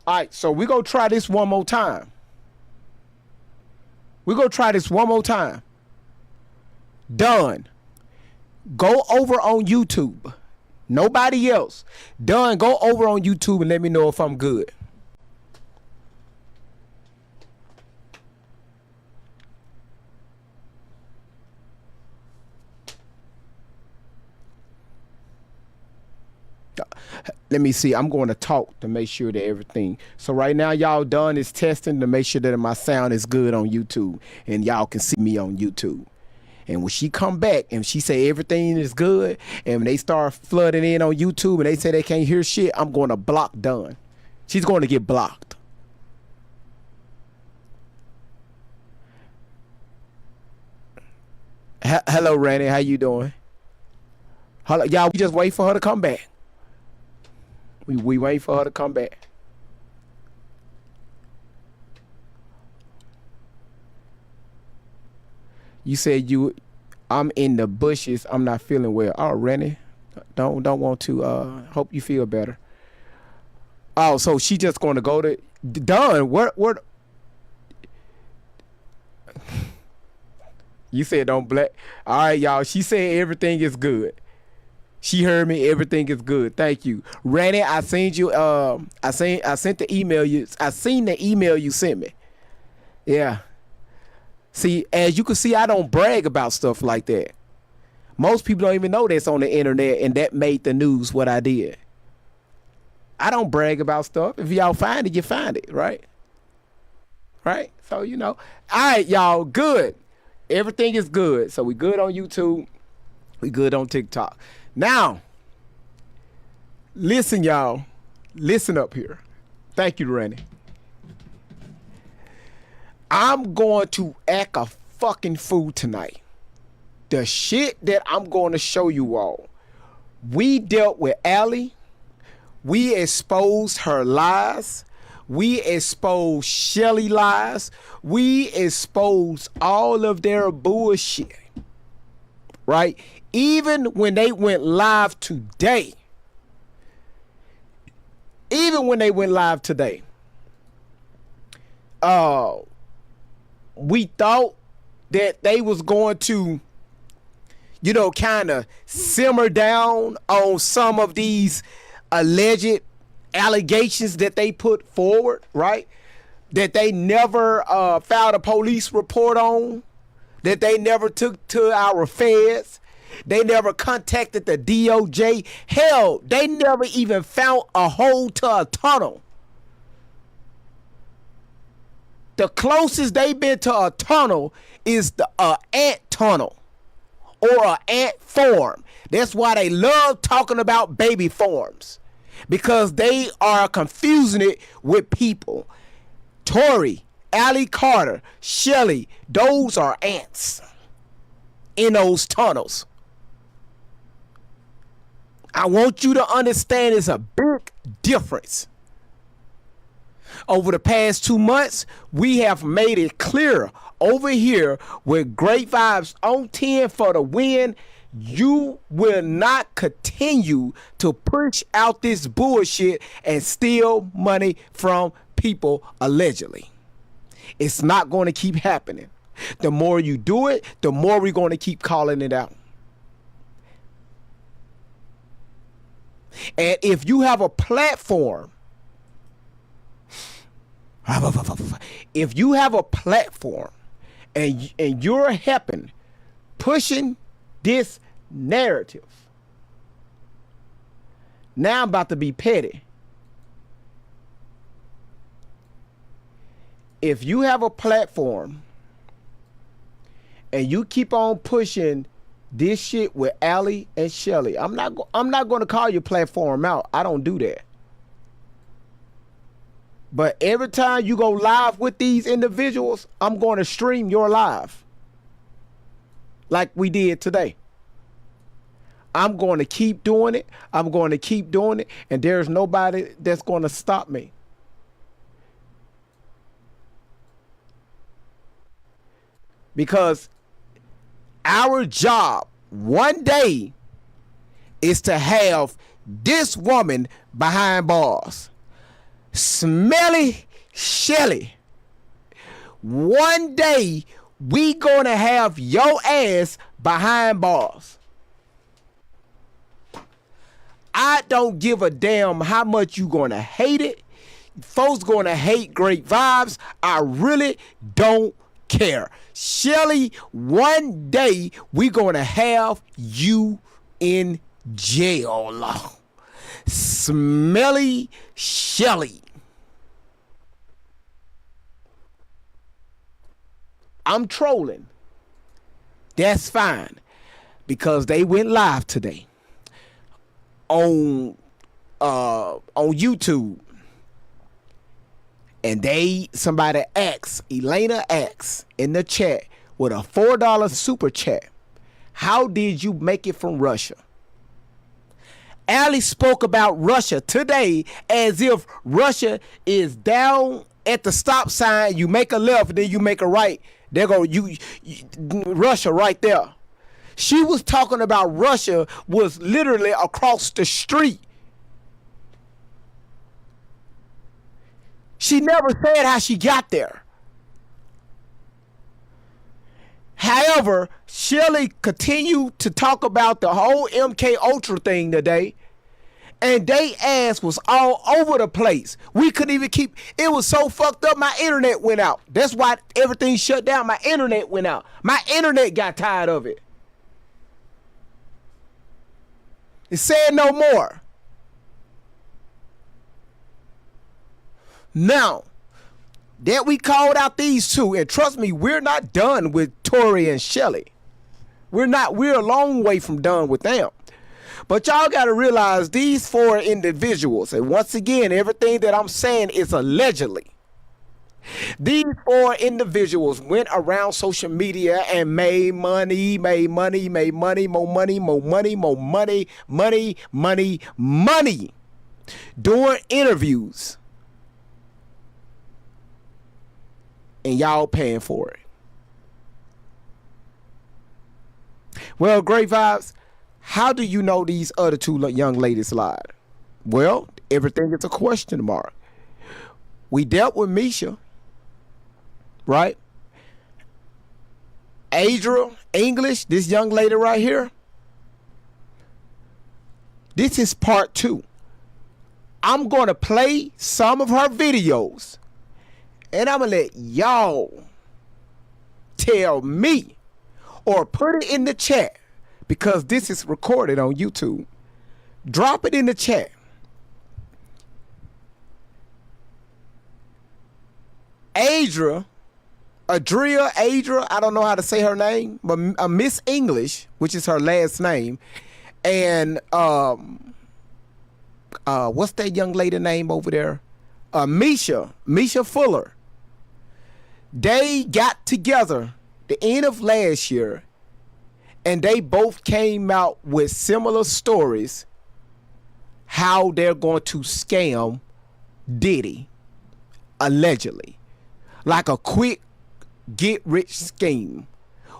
All right, so we go try this one more time. We go try this one more time. Done. Go over on YouTube. Nobody else. Done. Go over on YouTube and let me know if I'm good. Let me see. I'm going to talk to make sure that everything. So right now, y'all done is testing to make sure that my sound is good on YouTube and y'all can see me on YouTube. And when she come back and she say everything is good, and when they start flooding in on YouTube and they say they can't hear shit, I'm going to block Done. She's going to get blocked. Hello, Randy. How you doing? Hello, y'all. We just wait for her to come back. We wait for her to come back. You said I'm in the bushes. I'm not feeling well. Oh, Rennie, don't want to. Hope you feel better. Oh, so she just going to go to Done. What? You said don't black. All right, y'all. She said everything is good. She heard me. Everything is good. Thank you, Randy. I sent you. I sent the email you. I seen the email you sent me. Yeah. See, as you can see, I don't brag about stuff like that. Most people don't even know that's on the internet, and that made the news what I did. I don't brag about stuff. If y'all find it, you find it, right? Right? So, you know. All right, y'all, good. Everything is good. So we good on YouTube. We good on TikTok. Now, listen, y'all. Listen up here. Thank you, Randy. I'm going to act a fucking fool tonight. The shit that I'm going to show you all. We dealt with Allie. We exposed her lies. We exposed Shelly lies. We exposed all of their bullshit. Right? Even when they went live today. We thought that they was going to, you know, kind of simmer down on some of these alleged allegations that they put forward, right? That they never filed a police report on, that they never took to our feds, they never contacted the DOJ. Hell, they never even found a hole to a tunnel. The closest they've been to a tunnel is the ant tunnel or an ant farm. That's why they love talking about baby farms, because they are confusing it with people. Tori, Allie Carter, Shelly, those are ants in those tunnels. I want you to understand it's a big difference. Over the past 2 months, we have made it clear over here with Great Vibes on 10 for the win. You will not continue to push out this bullshit and steal money from people allegedly. It's not going to keep happening. The more you do it, the more we're going to keep calling it out. And if you have a platform, if you have a platform and you're helping pushing this narrative, now I'm about to be petty. If you have a platform and you keep on pushing this shit with Allie and Shelly, I'm not going to call your platform out. I don't do that. But every time you go live with these individuals, I'm going to stream your live like we did today. I'm going to keep doing it. I'm going to keep doing it. And there's nobody that's going to stop me. Because our job one day is to have this woman behind bars. Smelly Shelly, one day we gonna have your ass behind bars. I don't give a damn how much you gonna hate it. Folks gonna hate Great Vibes. I really don't care. Shelly, one day we gonna have you in jail. Smelly Shelly. I'm trolling. That's fine. Because they went live today on YouTube. And somebody asked, Elena asked in the chat with a $4 super chat, how did you make it from Russia? Ali spoke about Russia today as if Russia is down at the stop sign. You make a left, then you make a right. There go you Russia right there. She was talking about Russia was literally across the street. She never said how she got there. However, Shirley continued to talk about the whole MK Ultra thing today, and they ass was all over the place. We couldn't even keep, it was so fucked up, my internet went out. That's why everything shut down. My internet went out. My internet got tired of it. It said no more. Now, that we called out these two, and trust me, we're not done with Tori and Shelly. We're a long way from done with them. But y'all got to realize these four individuals, and once again, everything that I'm saying is allegedly. These four individuals went around social media and made money, more money, doing interviews. And y'all paying for it. Well, Great Vibes, how do you know these other two young ladies lied? Well, everything is a question mark. We dealt with Misha, right? Adria English, this young lady right here. This is part 2. I'm going to play some of her videos. And I'm going to let y'all tell me or put it in the chat, because this is recorded on YouTube. Drop it in the chat. Adria, I don't know how to say her name, but Miss English, which is her last name, and what's that young lady name over there? Misha Fuller. They got together the end of last year, and they both came out with similar stories how they're going to scam Diddy, allegedly, like a quick get rich scheme.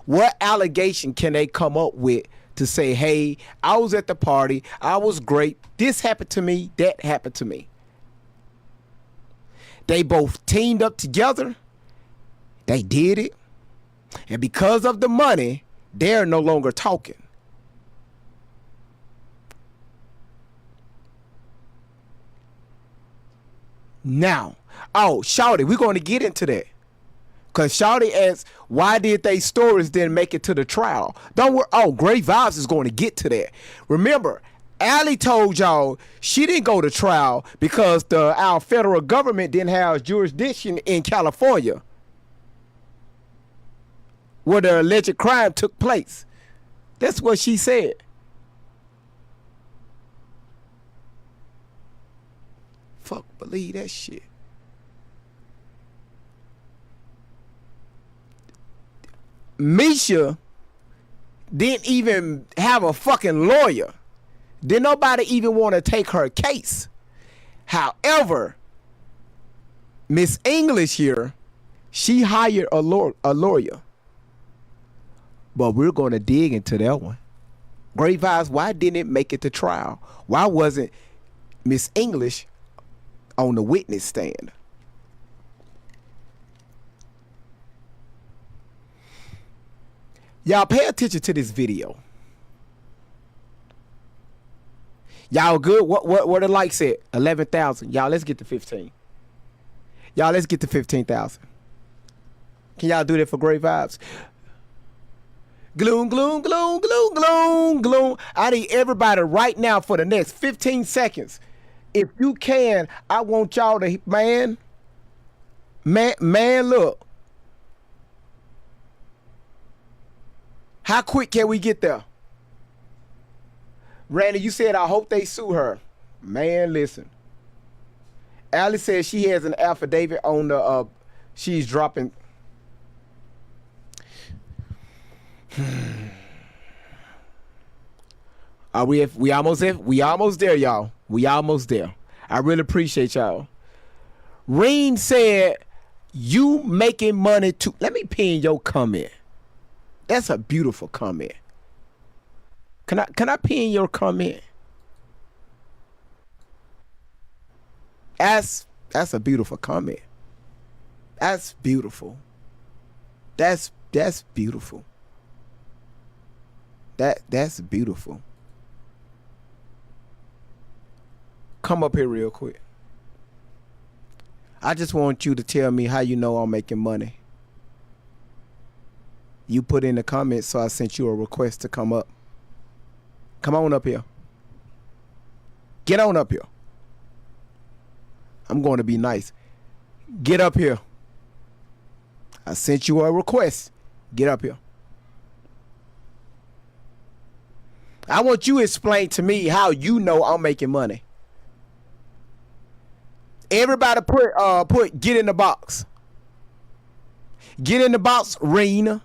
What allegation can they come up with to say, hey, I was at the party, I was great, this happened to me, that happened to me? They both teamed up together. They did it. And because of the money, they're no longer talking. Now, Shawty, we're going to get into that. Because Shawty asked, why did they stories then make it to the trial? Don't worry. Great Vibes is going to get to that. Remember, Allie told y'all she didn't go to trial because our federal government didn't have jurisdiction in California where the alleged crime took place. That's what she said. Fuck, believe that shit. Misha didn't even have a fucking lawyer. Did nobody even want to take her case? However, Miss English here, she hired a lawyer. But we're going to dig into that one. Great Vibes, why didn't it make it to trial? Why wasn't Miss English on the witness stand. Y'all pay attention to this video. Y'all good? What the likes at? 11,000. Y'all, let's get to 15. Y'all, let's get to 15,000. Can y'all do that for great vibes? Gloom, gloom, gloom, gloom, gloom, gloom. I need everybody right now for the next 15 seconds. If you can, I want y'all to, man, look. How quick can we get there? Randy, you said, I hope they sue her. Man, listen. Allie says she has an affidavit on the, she's dropping. Are we almost there? We almost there, y'all. We almost there. I really appreciate y'all. Reen said, you making money too. Let me pin your comment. That's a beautiful comment. Can I pin your comment? That's a beautiful comment. That's beautiful. That's beautiful. That's beautiful. Come up here real quick. I just want you to tell me how you know I'm making money. You put in the comments, so I sent you a request to come up. Come on up here. Get on up here. I'm going to be nice. Get up here. I sent you a request. Get up here. I want you to explain to me how you know I'm making money. Everybody put get in the box. Get in the box, Reen.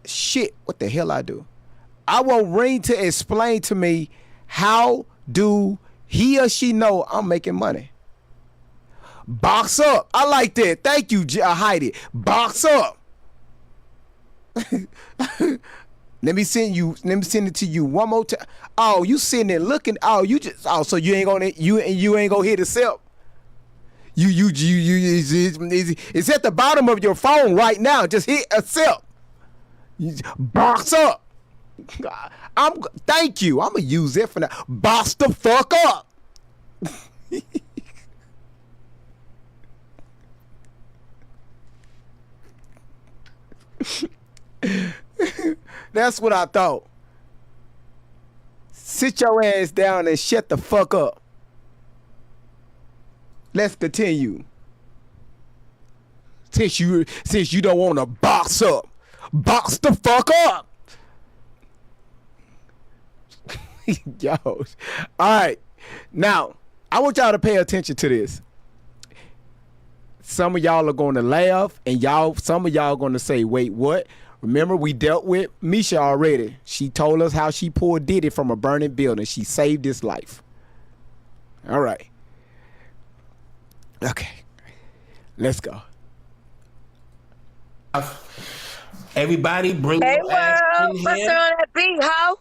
Shit, what the hell I do? I want Reen to explain to me how do he or she know I'm making money. Box up. I like that. Thank you, Heidi. Box up. Let me send it to you one more time. Oh, you sitting there looking. Oh, so you ain't gonna hit accept. It's at the bottom of your phone right now. Just hit accept. Box up. Thank you. I'm gonna use it for now. Box the fuck up. That's what I thought. Sit your ass down and shut the fuck up. Let's continue. Since you don't want to box up, box the fuck up. Yo. All right. Now, I want y'all to pay attention to this. Some of y'all are going to laugh, and some of y'all are going to say, wait, what? Remember, we dealt with Misha already. She told us how she pulled Diddy from a burning building. She saved his life. All right. Okay. Let's go. Everybody bring your ass in here. What's on that beat, ho?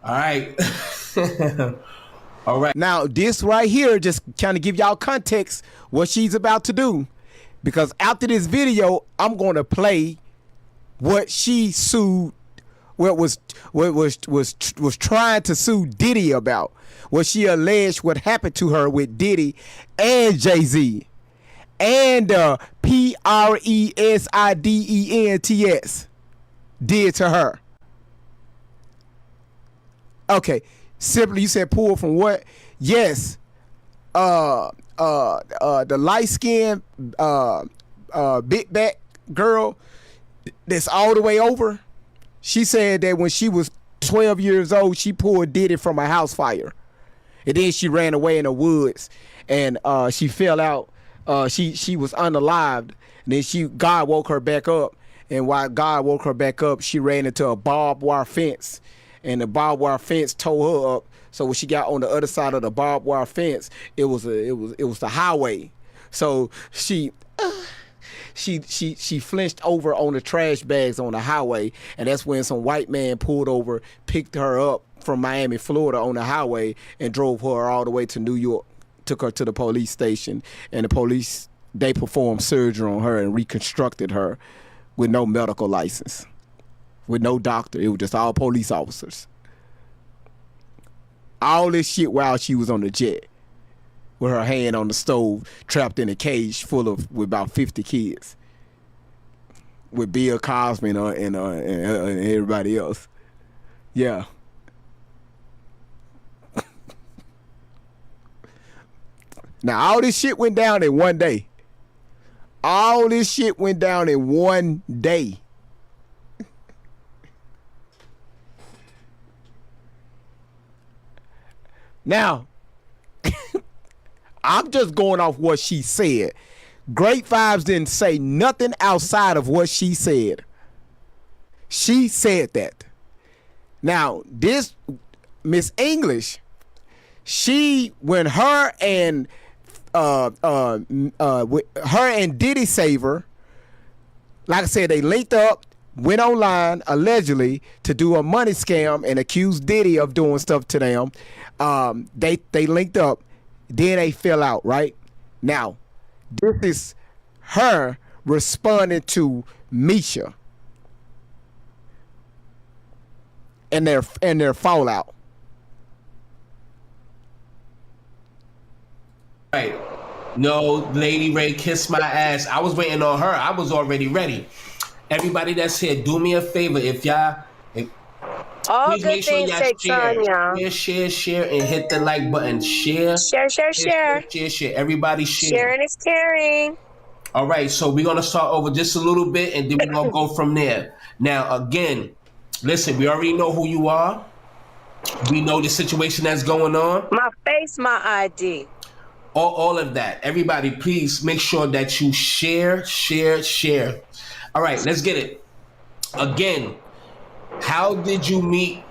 All right. All right. Now, this right here, just kind of give y'all context what she's about to do. Because after this video, I'm going to play what she sued, what was trying to sue Diddy about. What she alleged what happened to her with Diddy and Jay-Z. And Presidents did to her. Okay. Simply, you said pull from what? Yes. The light-skinned big back girl that's all the way over. She said that when she was 12 years old, she pulled Diddy from a house fire. And then she ran away in the woods and she fell out. She was unalived. And then God woke her back up. And while God woke her back up, she ran into a barbed wire fence. And the barbed wire fence tore her up. So when she got on the other side of the barbed wire fence, it was the highway. So she she flinched over on the trash bags on the highway, and that's when some white man pulled over, picked her up from Miami, Florida on the highway, and drove her all the way to New York, took her to the police station, and the police, they performed surgery on her and reconstructed her with no medical license, with no doctor. It was just all police officers. All this shit while she was on the jet with her hand on the stove, trapped in a cage with about 50 kids, with Bill Cosby and everybody else. Yeah. Now all this shit went down in one day. All this shit went down in one day. Now, I'm just going off what she said. Great Vibes didn't say nothing outside of what she said. She said that. Now, this Miss English, when her and Diddy Saver, like I said, they linked up, went online allegedly to do a money scam and accused Diddy of doing stuff to them. They linked up, then they fell out, right? Now, this is her responding to Misha and their fallout. Right. No, Lady Ray, kiss my ass. I was waiting on her. I was already ready. Everybody that's here, do me a favor. If y'all, all please good make sure things y'all take time, y'all. share, and hit the like button. Share. Everybody share. Sharing is caring. All right, so we're gonna start over just a little bit, and then we're gonna go from there. Now, again, listen, we already know who you are. We know the situation that's going on. My face, my ID. All of that. Everybody, please make sure that you share. All right, let's get it. Again, how did you meet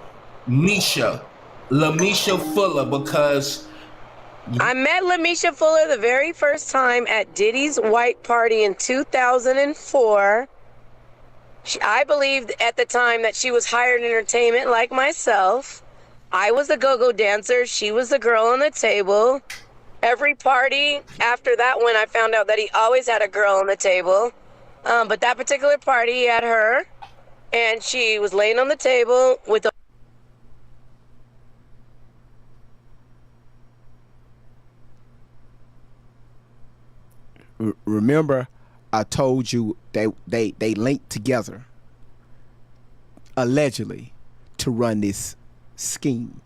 Misha, LaMisha Fuller? Because I met LaMisha Fuller the very first time at Diddy's white party in 2004. I believed at the time that she was hired entertainment like myself. I was the go-go dancer. She was the girl on the table. Every party after that one, I found out that he always had a girl on the table. But that particular party, he had her, and she was laying on the table with a... Remember, I told you they linked together, allegedly, to run this scheme.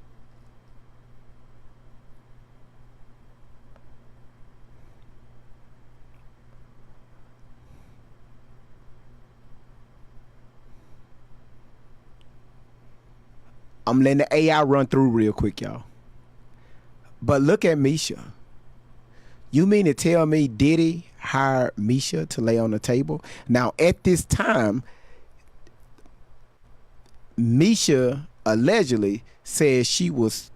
I'm letting the AI run through real quick, y'all. But look at Misha. You mean to tell me Diddy hired Misha to lay on the table? Now, at this time, Misha allegedly says she was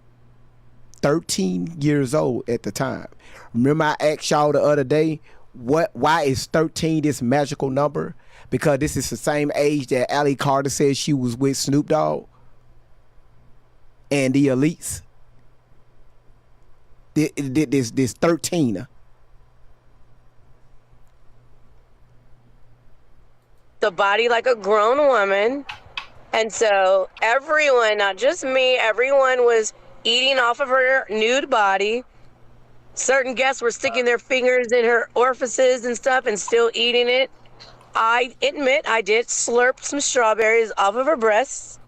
13 years old at the time. Remember I asked y'all the other day, why is 13 this magical number? Because this is the same age that Ali Carter said she was with Snoop Dogg and the elites. This 13. The body like a grown woman. And so everyone, not just me, everyone was eating off of her nude body. Certain guests were sticking their fingers in her orifices and stuff and still eating it. I admit I did slurp some strawberries off of her breasts.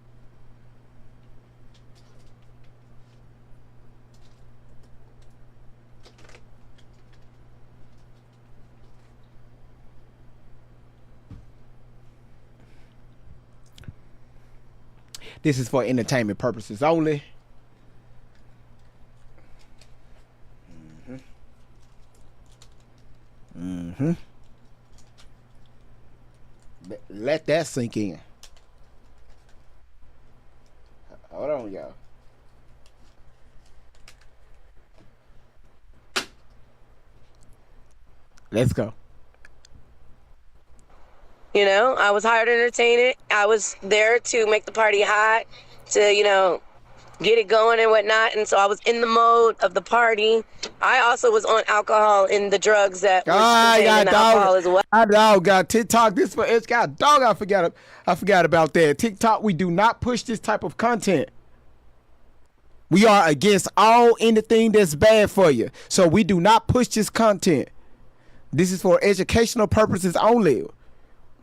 This is for entertainment purposes only. Let that sink in. Hold on, y'all. Let's go. You know, I was hired to entertain it. I was there to make the party hot, to, you know, get it going and whatnot. And so I was in the mode of the party. I also was on alcohol and the drugs that were contained in the alcohol as well. I dog got TikTok. This for it's got dog. I forgot about that. TikTok. We do not push this type of content. We are against all anything that's bad for you. So we do not push this content. This is for educational purposes only.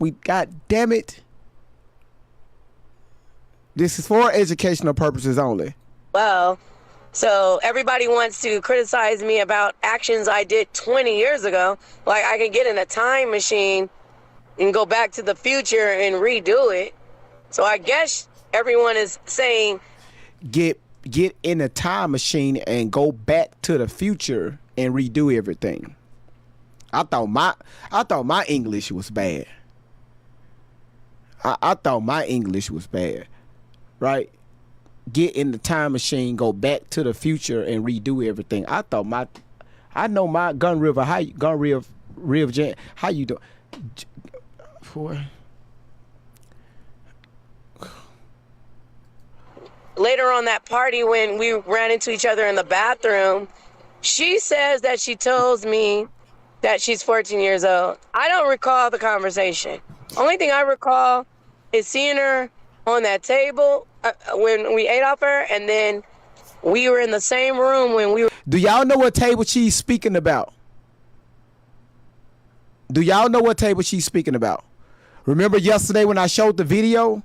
We, God damn it. This is for educational purposes only. Well, so everybody wants to criticize me about actions I did 20 years ago. Like I can get in a time machine and go back to the future and redo it. So I guess everyone is saying get in a time machine and go back to the future and redo everything. I thought my English was bad. I thought my English was bad. Right? Get in the time machine, go back to the future and redo everything. I know my Gun River, Jan, how you doing? Later on that party when we ran into each other in the bathroom, she says that she tells me that she's 14 years old. I don't recall the conversation. Only thing I recall is seeing her on that table when we ate off her, and then we were in the same room when we were. Do y'all know what table she's speaking about? Do y'all know what table she's speaking about? Remember yesterday when I showed the video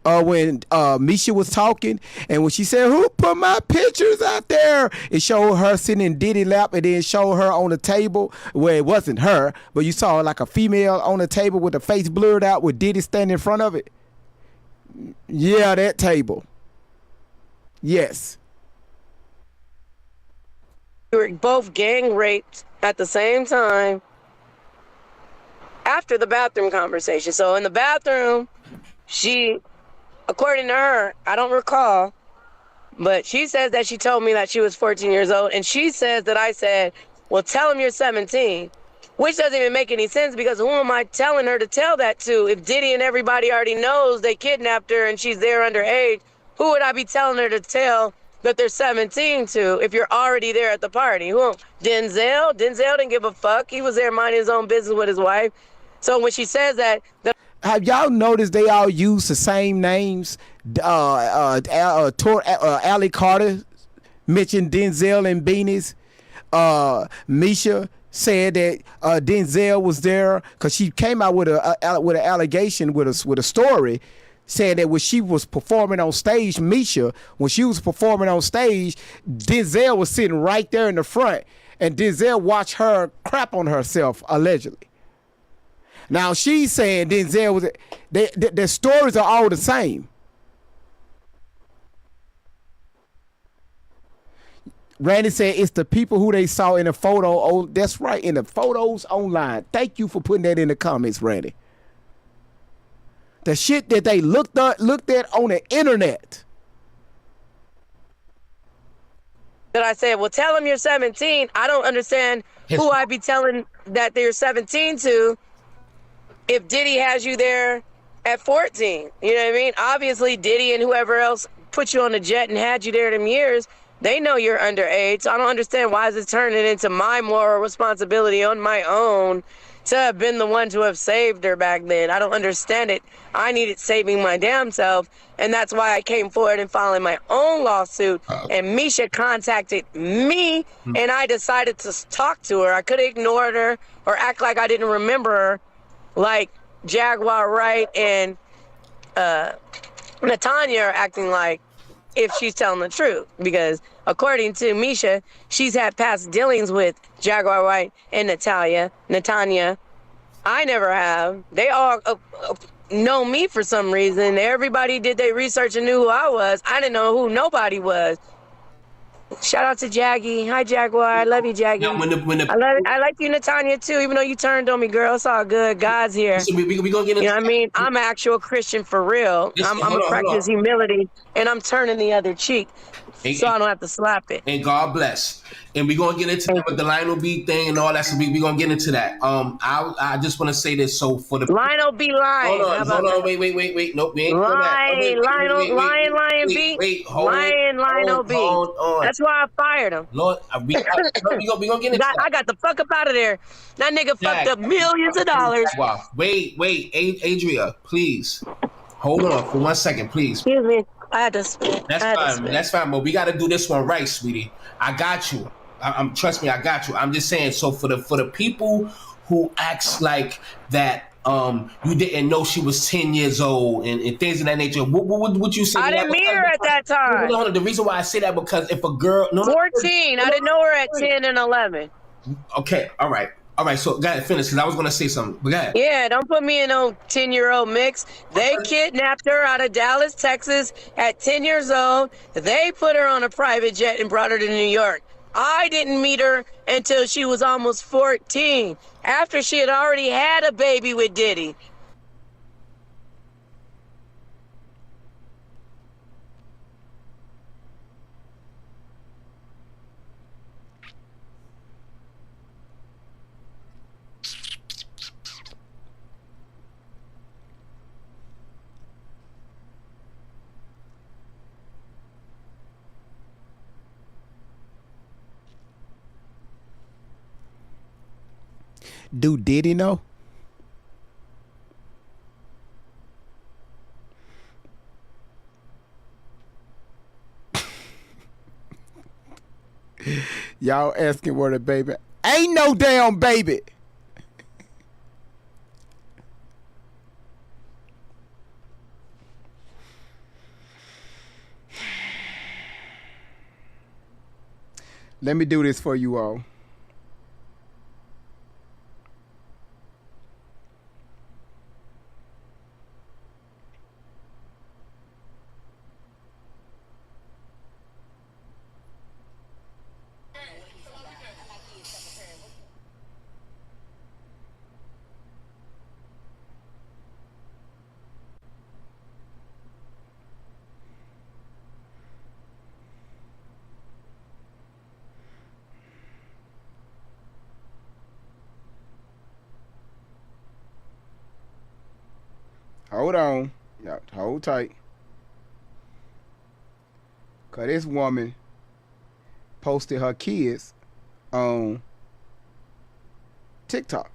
when Misha was talking, and when she said, "Who put my pictures out there?" It showed her sitting in Diddy lap, and then showed her on the table where it wasn't her, but you saw like a female on the table with the face blurred out with Diddy standing in front of it. Yeah, that table. Yes. We were both gang raped at the same time after the bathroom conversation. So in the bathroom, she, according to her, I don't recall, but she says that she told me that she was 14 years old, and she says that I said, well, tell him you're 17, which doesn't even make any sense because who am I telling her to tell that to? If Diddy and everybody already knows they kidnapped her and she's there underage, who would I be telling her to tell that they're 17 to if you're already there at the party? Who? Denzel? Denzel didn't give a fuck. He was there minding his own business with his wife. So when she says that, have y'all noticed they all use the same names? Ali Carter mentioned Denzel and Beanies. Misha said that Denzel was there because she came out with an allegation with a story saying that when she was performing on stage, Misha, when she was performing on stage, Denzel was sitting right there in the front, and Denzel watched her crap on herself allegedly. Now she's saying Denzel was. Their stories are all the same. Randy said it's the people who they saw in the photo. Oh, that's right, in the photos online. Thank you for putting that in the comments, Randy. The shit that they looked at on the internet. that I said, well, tell him you're 17. I don't understand who I'd be telling that they're 17 to if Diddy has you there at 14. You know what I mean? Obviously, Diddy and whoever else put you on the jet and had you there them years, they know you're underage. So I don't understand why is it turning into my moral responsibility on my own to have been the one to have saved her back then. I don't understand it. I needed saving my damn self, and that's why I came forward and filing my own lawsuit. And Misha contacted me, and I decided to talk to her. I could have ignored her or act like I didn't remember her, like Jaguar Wright and Natanya are acting like if she's telling the truth, because according to Misha, she's had past dealings with Jaguar White and Natanya. I never have. They all know me for some reason. Everybody did their research and knew who I was. I didn't know who nobody was. Shout out to Jaggy. Hi, Jaguar. I love you, Jaggy. Now, I like you, Natanya, too, even though you turned on me, girl. It's all good. God's here. So we gonna get into, you know what I mean? I'm an actual Christian for real. I'm a practice humility, and I'm turning the other cheek. so I don't have to slap it. And God bless. And we're gonna get into that with the Lionel B thing and all that. So we're gonna get into that. I just want to say this. So for the Lionel be lying. How about hold on, that? wait. Nope, we ain't doing that. Oh, Lying, Lion B. Lion B. hold on. That's why I fired him. Lord, we gonna get into that. I got the fuck up out of there. That nigga fucked up millions of dollars. Wow. Wait, Adria, please. Hold on for 1 second, please. Excuse me. I had to spit. That's fine, but we got to do this one right, sweetie. I got you. I'm trust me, I got you. I'm just saying. So for the people who acts like that, you didn't know she was 10 years old and things of that nature. What would you say? I didn't meet her at that time. Hold on. The reason why I say that because if a girl, 14. I didn't know her at 10 and 11. Okay, all right. So go ahead, finish because I was gonna say something. But go ahead. Yeah, don't put me in no 10-year-old mix. They kidnapped her out of Dallas, Texas at 10 years old. They put her on a private jet and brought her to New York. I didn't meet her until she was almost 14, after she had already had a baby with Diddy. Do Diddy know? Y'all asking where the baby? Ain't no damn baby. Let me do this for you all. Hold on. Yeah, hold tight. Cause this woman posted her kids on TikTok.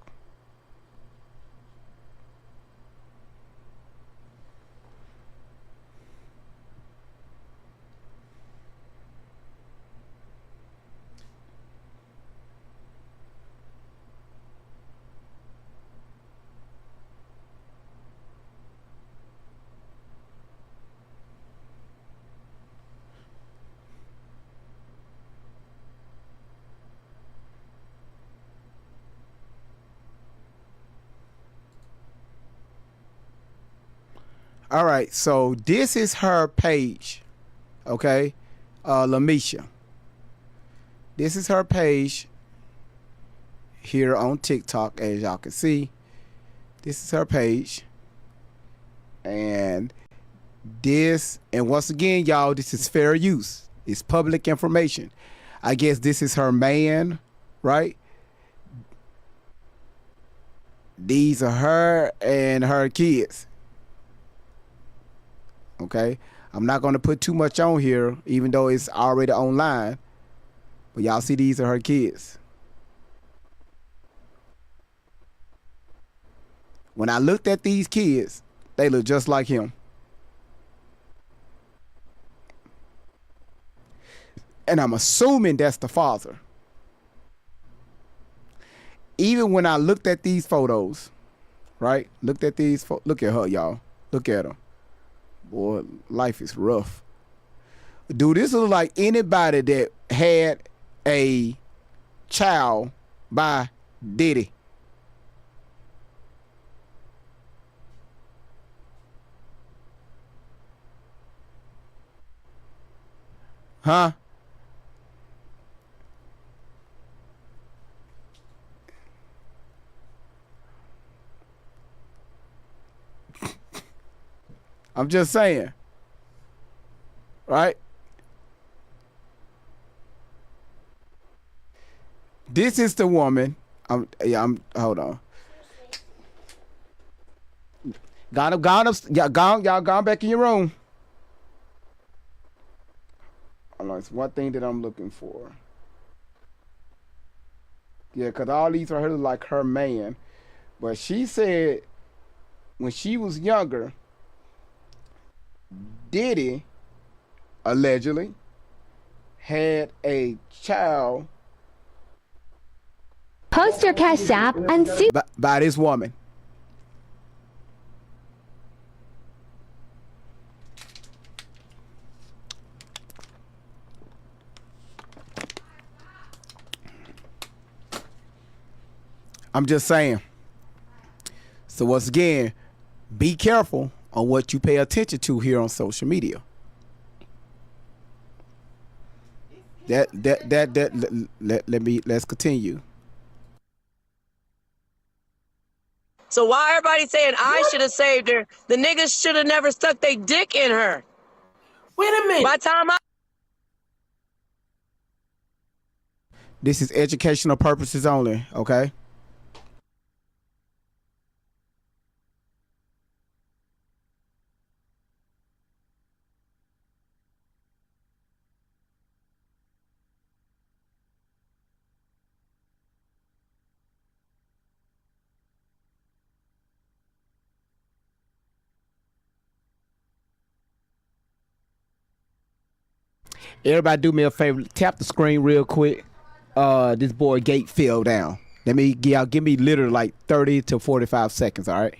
All right, so this is her page, okay? Lamisha. This is her page here on TikTok, as y'all can see. This is her page. And once again, y'all, this is fair use. It's public information. I guess this is her man, right? These are her and her kids. Okay, I'm not going to put too much on here, even though it's already online. But y'all see, these are her kids. When I looked at these kids, they look just like him. And I'm assuming that's the father. Even when I looked at these photos, right? Look at her, y'all. Look at her. Boy, life is rough. Dude, this look like anybody that had a child by Diddy. Huh? I'm just saying. Right? This is the woman. Hold on. Y'all gone back in your room. Hold on, it's one thing that I'm looking for. Yeah, because all these are her like her man. But she said when she was younger, Diddy allegedly had a child Post your Cash App and see. by this woman. I'm just saying. So once again, be careful on what you pay attention to here on social media. Let's continue. So why everybody saying I should have saved her? The niggas should have never stuck their dick in her. Wait a minute. By the time This is educational purposes only, okay? Everybody do me a favor, tap the screen real quick. This boy gate fell down. Give me literally like 30 to 45 seconds, all right?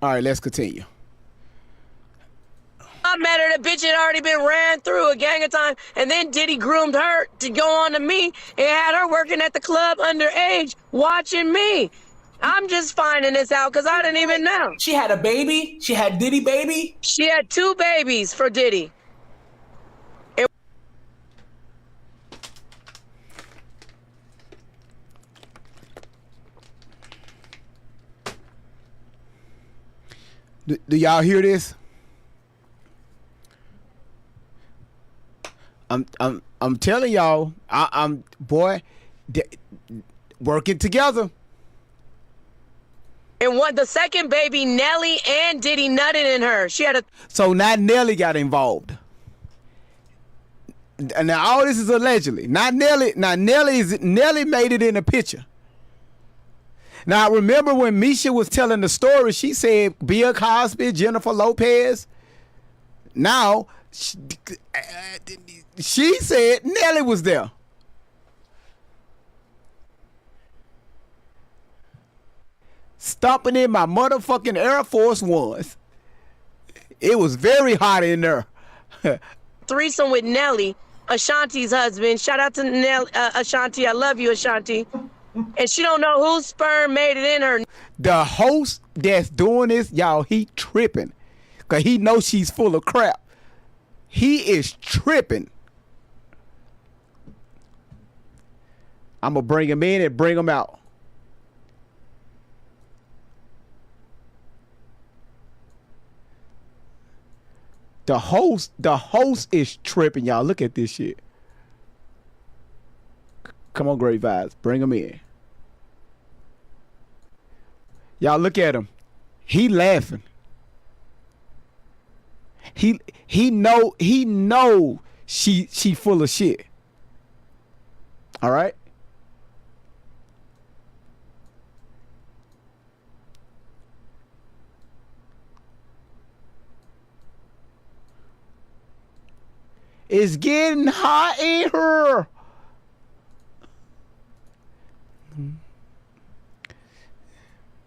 All right, let's continue. I met her, the bitch had already been ran through a gang of time, and then Diddy groomed her to go on to me and had her working at the club underage, watching me. I'm just finding this out because I didn't even know. She had a baby? She had Diddy baby? She had 2 babies for Diddy. Do y'all hear this? I'm telling y'all, I'm working together. And what the second baby, Nelly and Diddy nutted in her. She had a So now Nelly got involved. And now all this is allegedly. Not Nelly. Now Nelly made it in the picture. Now I remember when Misha was telling the story, she said Bill Cosby, Jennifer Lopez. Now she said Nelly was there. Stomping in my motherfucking Air Force Ones. It was very hot in there. threesome with Nelly Ashanti's husband. Shout out to Ashanti. I love you, Ashanti. And she don't know whose sperm made it in her. The host that's doing this, y'all, he tripping. Because he knows she's full of crap. He is tripping. I'm going to bring him in and bring him out. The host is tripping, y'all. Look at this shit. Come on, Great Vibes. Bring him in. Y'all look at him. He laughing. He know she full of shit. All right? It's getting hot in here.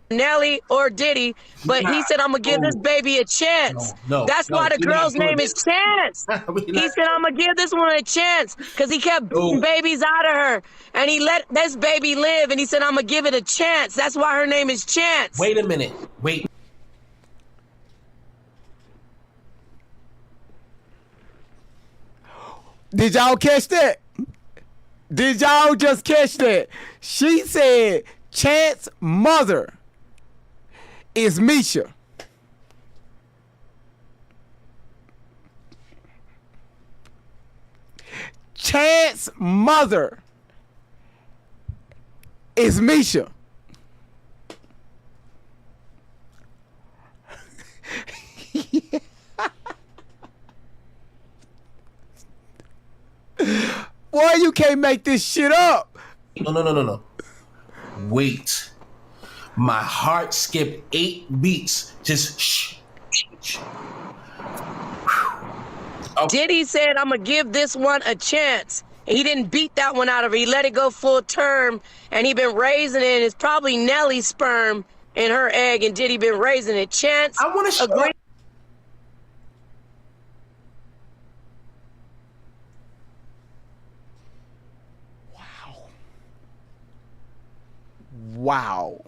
Nelly or Diddy, but he said, I'm gonna give this baby a chance. That's why the girl's name is Chance. He said, I'm gonna give this one a chance because he kept beating babies out of her and he let this baby live and he said, I'm gonna give it a chance. That's why her name is Chance. Wait a minute. Wait. Did y'all catch that? Did y'all just catch that? She said Chance's mother is Misha. Chance's mother is Misha. Boy, you can't make this shit up. No. Wait. My heart skipped 8 beats. Just shh. Okay. Diddy said, I'm going to give this one a chance. He didn't beat that one out of her. He let it go full term, and he been raising it. It's probably Nelly's sperm in her egg, and Diddy been raising it. Chance, I want to agree. Wow.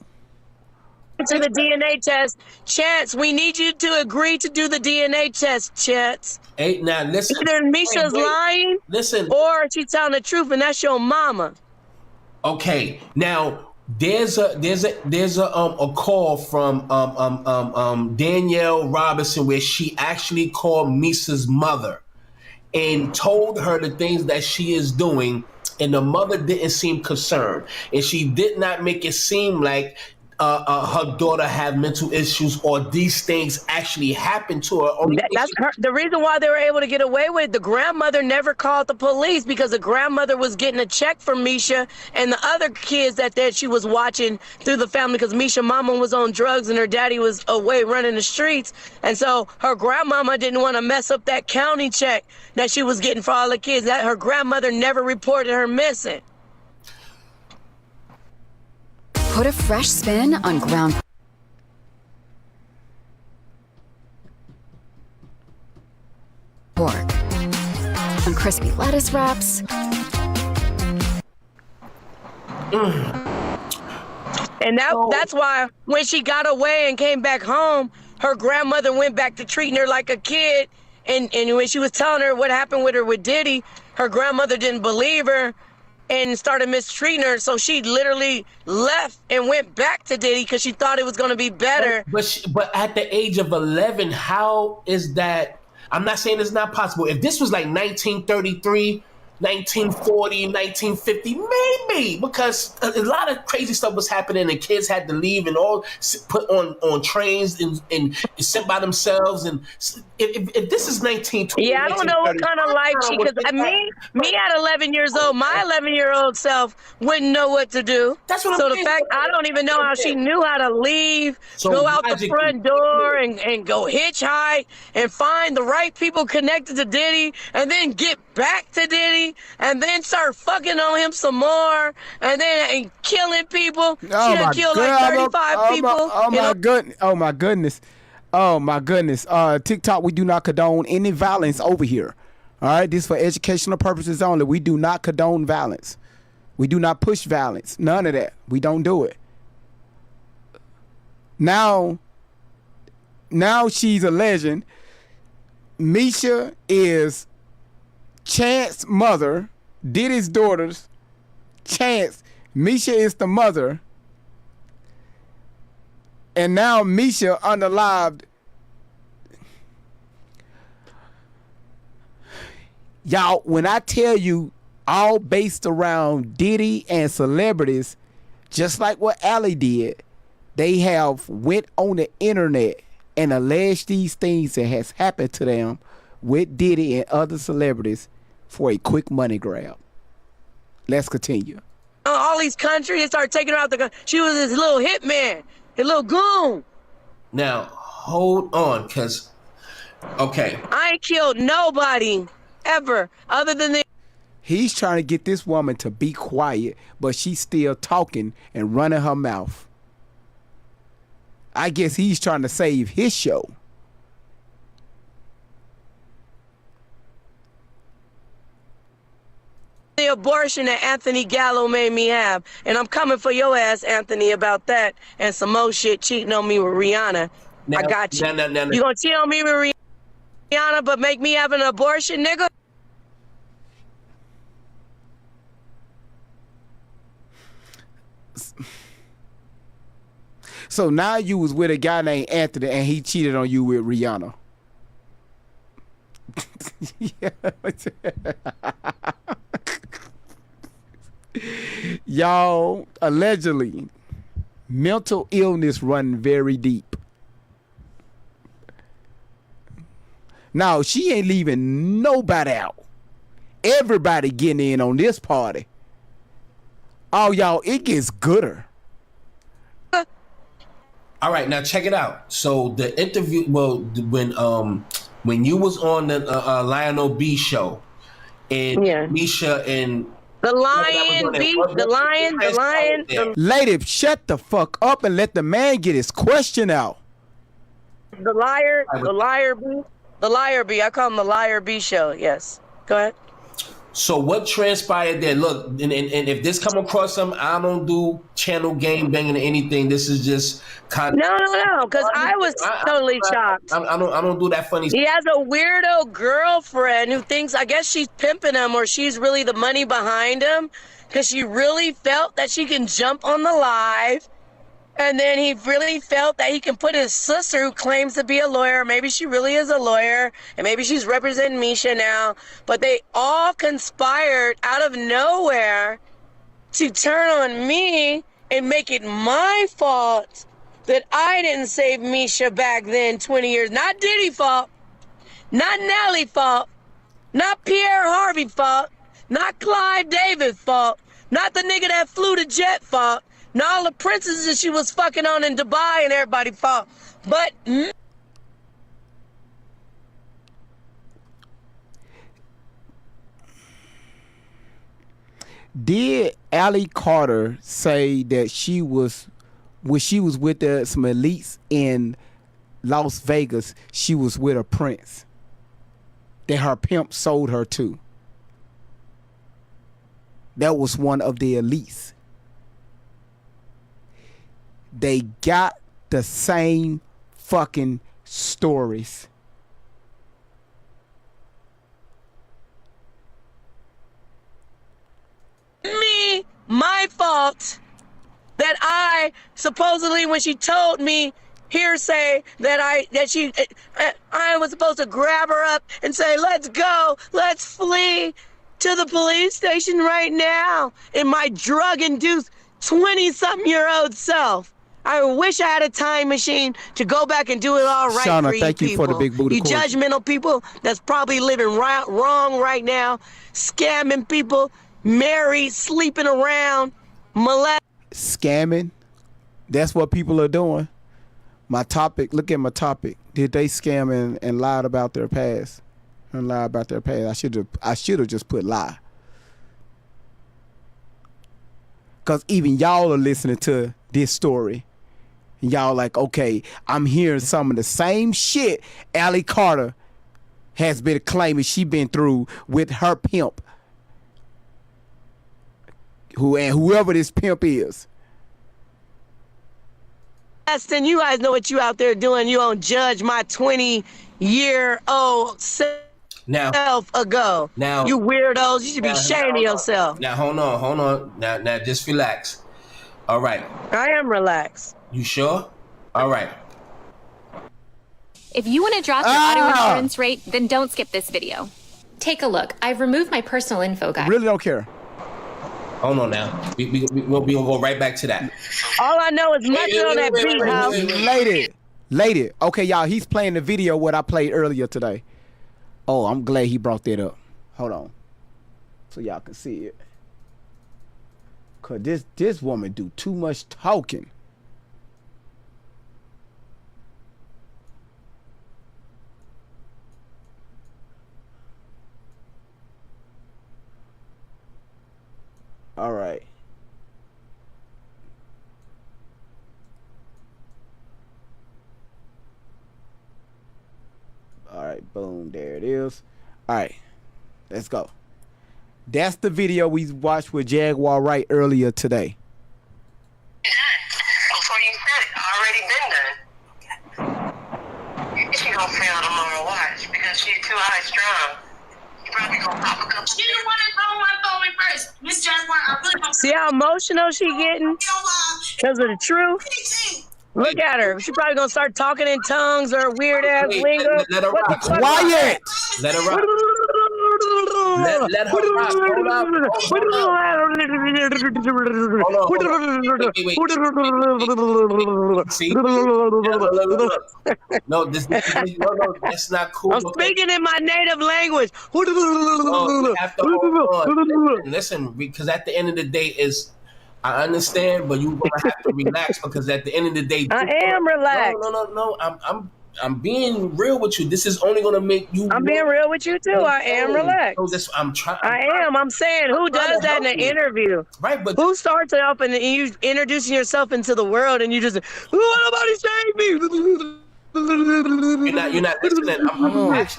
To the DNA test. Chance, we need you to agree to do the DNA test, Chance. Hey, now listen. Either Misha's lying, or she's telling the truth, and that's your mama. Okay, now there's a call from Danielle Robinson where she actually called Misha's mother and told her the things that she is doing, and the mother didn't seem concerned, and she did not make it seem like her daughter had mental issues or these things actually happened to her. That's the reason why they were able to get away with it. The grandmother never called the police because the grandmother was getting a check from Misha and the other kids that she was watching through the family because Misha's mama was on drugs and her daddy was away running the streets. And so her grandmama didn't want to mess up that county check that she was getting for all the kids. That her grandmother never reported her missing. Put a fresh spin on ground pork and crispy lettuce wraps. And that's why when she got away and came back home, her grandmother went back to treating her like a kid. And when she was telling her what happened with her with Diddy, her grandmother didn't believe her and started mistreating her. So she literally left and went back to Diddy because she thought it was going to be better. But at the age of 11, how is that? I'm not saying it's not possible. If this was like 1933, 1940, 1950, maybe, because a lot of crazy stuff was happening and kids had to leave and all put on trains and sent by themselves. And if this is 1920, yeah, I don't know what kind of life she, because me at 11 years old, my 11-year-old self wouldn't know what to do. That's what I'm saying. So the fact, I don't even know how she knew how to leave, go out the front door and go hitchhike and find the right people connected to Diddy and then get back to Diddy and then start fucking on him some more and then killing people. She done killed like 35 people. Oh my goodness. TikTok, we do not condone any violence over here. All right, this is for educational purposes only. We do not condone violence. We do not push violence. None of that. We don't do it. Now she's a legend. Misha is Chance's mother, Diddy's daughters. Chance, Misha is the mother. And now Misha unalived. Y'all, when I tell you all based around Diddy and celebrities, just like what Allie did, they have went on the internet and alleged these things that has happened to them with Diddy and other celebrities for a quick money grab. Let's continue. All these countries, they started taking her out the country. She was his little hitman, his little goon. Now, hold on, because, okay. I ain't killed nobody ever other than the. He's trying to get this woman to be quiet, but she's still talking and running her mouth. I guess he's trying to save his show. The abortion that Anthony Gallo made me have. And I'm coming for your ass, Anthony, about that and some more shit cheating on me with Rihanna. Now, I got you. now. You gonna cheat on me with Rihanna but make me have an abortion, nigga? So now you was with a guy named Anthony and he cheated on you with Rihanna. Y'all, allegedly, mental illness run very deep. Now, she ain't leaving nobody out. Everybody getting in on this party. Oh, y'all, it gets gooder. All right, now check it out. So the interview, well, when you was on the Lionel B show, and Misha and the lion. Lady, shut the fuck up and let the man get his question out. The liar B. I call him the liar B show. Yes. Go ahead. So what transpired there? Look, and if this come across some, I don't do channel game banging or anything. This is just kind of no, because I was totally shocked. I don't do that funny. He has a weirdo girlfriend who thinks, I guess she's pimping him or she's really the money behind him, because she really felt that she can jump on the live. And then he really felt that he can put his sister, who claims to be a lawyer, maybe she really is a lawyer, and maybe she's representing Misha now, but they all conspired out of nowhere to turn on me and make it my fault that I didn't save Misha back then 20 years. Not Diddy fault, not Nelly fault, not Pierre Harvey fault, not Clive David fault, not the nigga that flew the jet fault. And all the princesses she was fucking on in Dubai and everybody fought. But did Allie Carter say that she was, when she was with some elites in Las Vegas, she was with a prince that her pimp sold her to? That was one of the elites. They got the same fucking stories. me, my fault that I supposedly, when she told me hearsay that I was supposed to grab her up and say, let's go, let's flee to the police station right now, in my drug-induced 20-something-year-old self. I wish I had a time machine to go back and do it all right. Shauna, for you thank you people. for the big booty You cordial. judgmental people that's probably living wrong right now, scamming people, married, sleeping around, scamming. That's what people are doing. My topic, look at my topic. Did they scam and lied about their past? And lie about their past. I should have just put lie. Cause even y'all are listening to this story. And y'all like, okay, I'm hearing some of the same shit Allie Carter has been claiming she been through with her pimp, whoever this pimp is. Then you guys know what you out there doing. You don't judge my 20-year-old self ago. Now, you weirdos, you should be ashamed of yourself. Now, hold on. Now, just relax. All right. I am relaxed. You sure? All right. If you want to drop your auto insurance rate, then don't skip this video. Take a look. I've removed my personal info guide. Really don't care. Hold on now. We'll go right back to that. All I know is nothing on that beat, house. Lady. Okay, y'all, he's playing the video what I played earlier today. Oh, I'm glad he brought that up. Hold on. So y'all can see it. Cause this woman do too much talking. All right. All right, boom, there it is. All right, let's go. That's the video we watched with Jaguar Wright earlier today. Before you said it, already been done. She gonna fail tomorrow, watch, because she's too high strung. She probably gonna pop a couple. She the one that told my phone me first. Miss Jaguar, I really don't See how emotional she getting? Because of the truth? Look at her. She probably gonna start talking in tongues or weird ass lingo. Let her rock. Quiet. Let her rock. Let her rock. See? No, that's not cool. I'm speaking in my native language. You have to hold on. Listen, because at the end of the day is I understand, but you're gonna have to relax because at the end of the day, I am relaxed. No. I'm being real with you. This is only gonna make you. I'm being real with you too. I am relaxed. So this, I'm trying. I'm saying, who does that in an interview? Right, but who starts it up and you introducing yourself into the world and you just, nobody save me. You're not listening.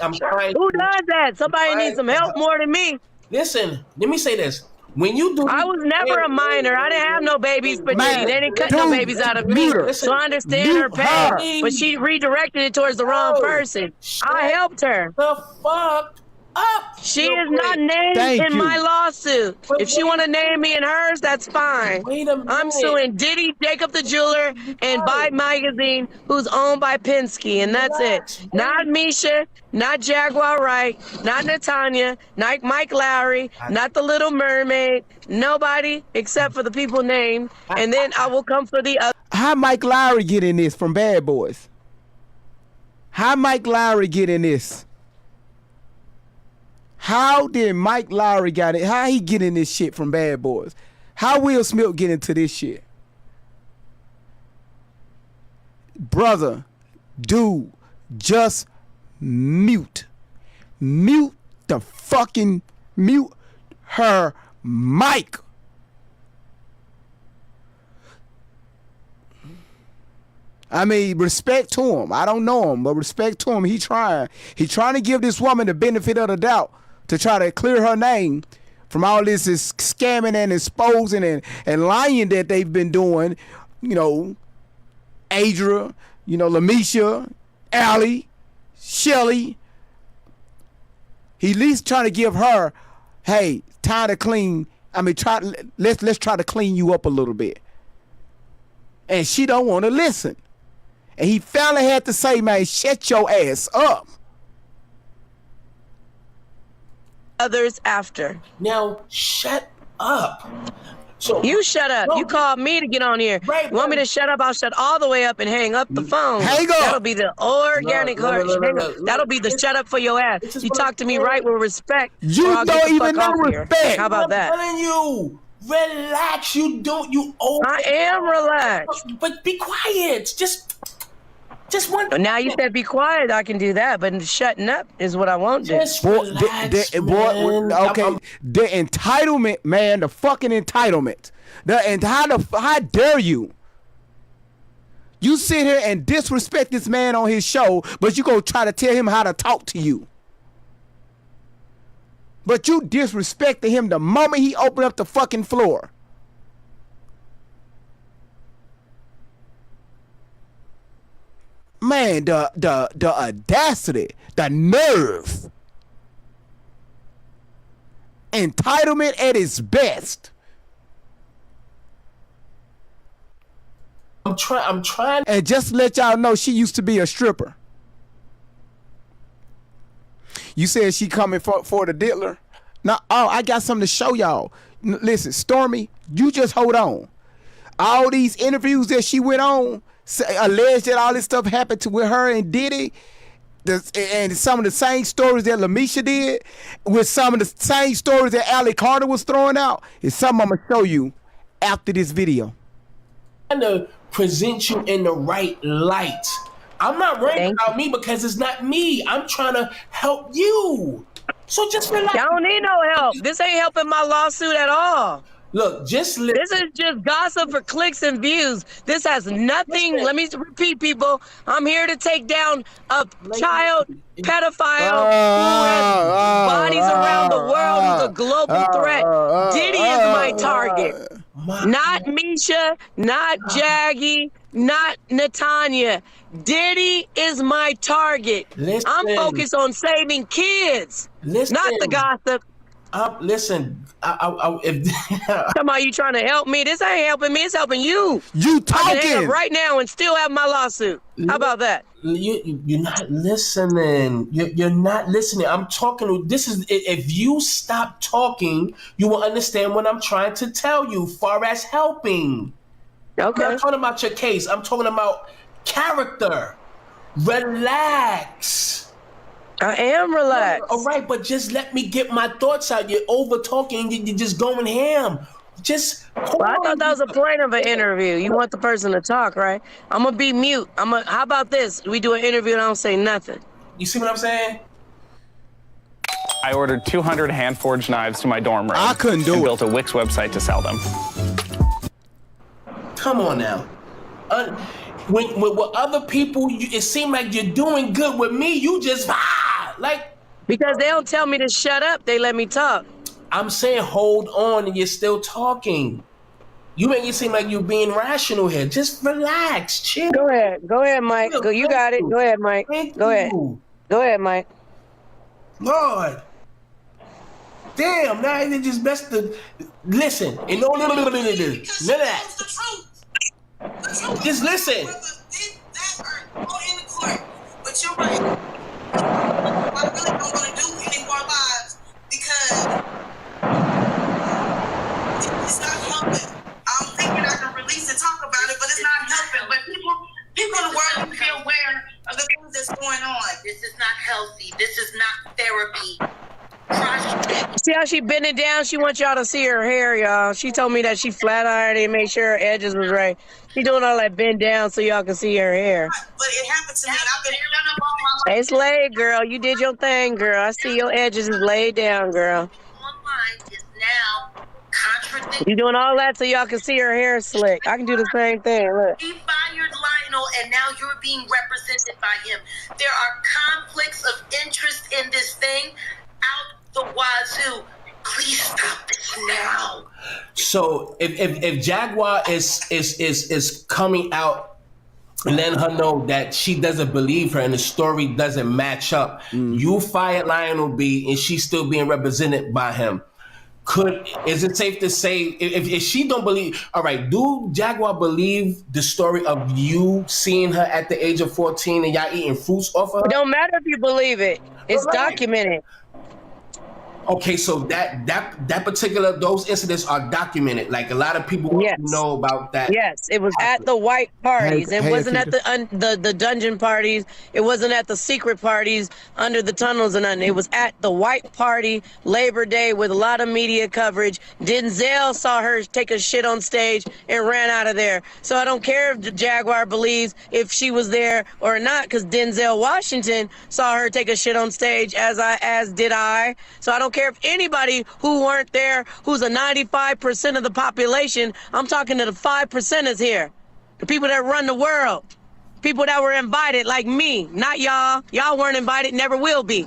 I'm trying. Who does that? Somebody needs some help more than me. Listen, let me say this. When you do, I was never a minor. I didn't have no babies, but they didn't cut no babies out of me. So I understand her pain, but she redirected it towards the wrong person. I helped her. The fuck up. She is not named in my lawsuit. If she want to name me in hers, that's fine. Wait a minute. I'm suing Diddy, Jacob the Jeweler, and Vibe Magazine, who's owned by Penske, and that's it. Not Misha, not Jaguar Wright, not Natanya, not Mike Lowry, not the Little Mermaid, nobody except for the people named, and then I will come for the other. How Mike Lowry get in this from Bad Boys? How Mike Lowry get in this? How did Mike Lowry got it? How he get in this shit from Bad Boys? How Will Smith get into this shit? Brother, dude, just mute. Mute the fucking mute her mic. I mean, respect to him. I don't know him, but respect to him. He trying to give this woman the benefit of the doubt to try to clear her name from all this is scamming and exposing and lying that they've been doing. You know, Adria, you know, Lamisha, Allie, Shelly. He at least trying to give her, hey, time to clean. I mean, let's try to clean you up a little bit. And she don't want to listen. And he finally had to say, man, shut your ass up. Others after. Now, shut up. So you shut up. No, you called me to get on here. Right, you want me to shut up? I'll shut all the way up and hang up the phone. Hang up. That'll be the organic No. That'll be the shut up for your ass. You talk to me right with respect. You don't even know respect. How about that? I'm telling you, relax. You don't. You. I am relaxed. But be quiet. Just one. Now you said be quiet. I can do that, but shutting up is what I won't do. Just relax, man. Okay, the entitlement, man. The fucking entitlement. How dare you? You sit here and disrespect this man on his show, but you go try to tell him how to talk to you. But you disrespected him the moment he opened up the fucking floor. Man, the audacity, the nerve. Entitlement at its best. I'm trying. And just to let y'all know, she used to be a stripper. You said she coming for the diddler? No, oh, I got something to show y'all. Listen, Stormy, you just hold on. All these interviews that she went on, alleged that all this stuff happened with her and Diddy, and some of the same stories that Lamisha did, with some of the same stories that Allie Carter was throwing out, is something I'm going to show you after this video. I'm trying to present you in the right light. I'm not worrying about me because it's not me. I'm trying to help you. So just relax. Y'all don't need no help. This ain't helping my lawsuit at all. Look, just listen. This is just gossip for clicks and views. This has nothing. Let me repeat, people. I'm here to take down a child pedophile who has bodies around the world, who's a global threat. Diddy is my target. Not Misha, not Jaggy, not Natanya. Diddy is my target. Listen. I'm focused on saving kids, not the gossip. Listen, if Somebody, you trying to help me? This ain't helping me. It's helping you. You I can hang talking up right now and still have my lawsuit. How about that? you're not listening. You're not listening. I'm talking. This is if you stop talking, you will understand what I'm trying to tell you. Far as helping. Okay. I'm not talking about your case. I'm talking about character. Relax. I am relaxed. All right, but just let me get my thoughts out. You're over talking. You're just going ham. Just. Well, I thought that was the point of an interview. You want the person to talk, right? I'm gonna be mute. How about this? We do an interview and I don't say nothing. You see what I'm saying? I ordered 200 hand-forged knives to my dorm room. I couldn't do and it. built a Wix website to sell them. Come on now. With other people, it seems like you're doing good. With me, you just like. Because they don't tell me to shut up. They let me talk. I'm saying hold on, and you're still talking. You make it seem like you're being rational here. Just relax, chill. Go ahead, Mike. Go. You got it. Go ahead, Mike. Go ahead, Mike. Lord. Damn, now they just best to listen. And none of that. Just listen. But you're right. I really don't want to do any more lives because it's not helping. I'm thinking I can release and talk about it, but it's not helping. But people in the world need to be aware of the things that's going on. This is not healthy. This is not therapy. See how she bending down? She wants y'all to see her hair, y'all. She told me that she flat ironed and made sure her edges was right. She doing all that bend down so y'all can see her hair. But it happened to me, and I've been hearing up all my life. It's laid, girl. You did your thing, girl. I see your edges is laid down, girl. Online is now contradicting. You doing all that so y'all can see her hair slick. I can do the same thing. Look. He fired Lionel, and now you're being represented by him. There are conflicts of interest in this thing out the wazoo. Please stop this now. So if Jaguar is coming out and letting her know that she doesn't believe her and the story doesn't match up, you fired Lionel B and she's still being represented by him. Is it safe to say if she don't believe? All right, do Jaguar believe the story of you seeing her at the age of 14 and y'all eating fruits off of her? It don't matter if you believe it. It's documented. Okay, so that particular, those incidents are documented. Like a lot of people know about that. Yes, it was at the white parties. It wasn't at the dungeon parties. It wasn't at the secret parties under the tunnels and nothing. It was at the white party, Labor Day, with a lot of media coverage. Denzel saw her take a shit on stage and ran out of there. So I don't care if the Jaguar believes if she was there or not, because Denzel Washington saw her take a shit on stage, as did I. So I don't care if anybody who weren't there, who's a 95% of the population. I'm talking to the 5%ers here, the people that run the world, people that were invited like me, not y'all. Y'all weren't invited, never will be.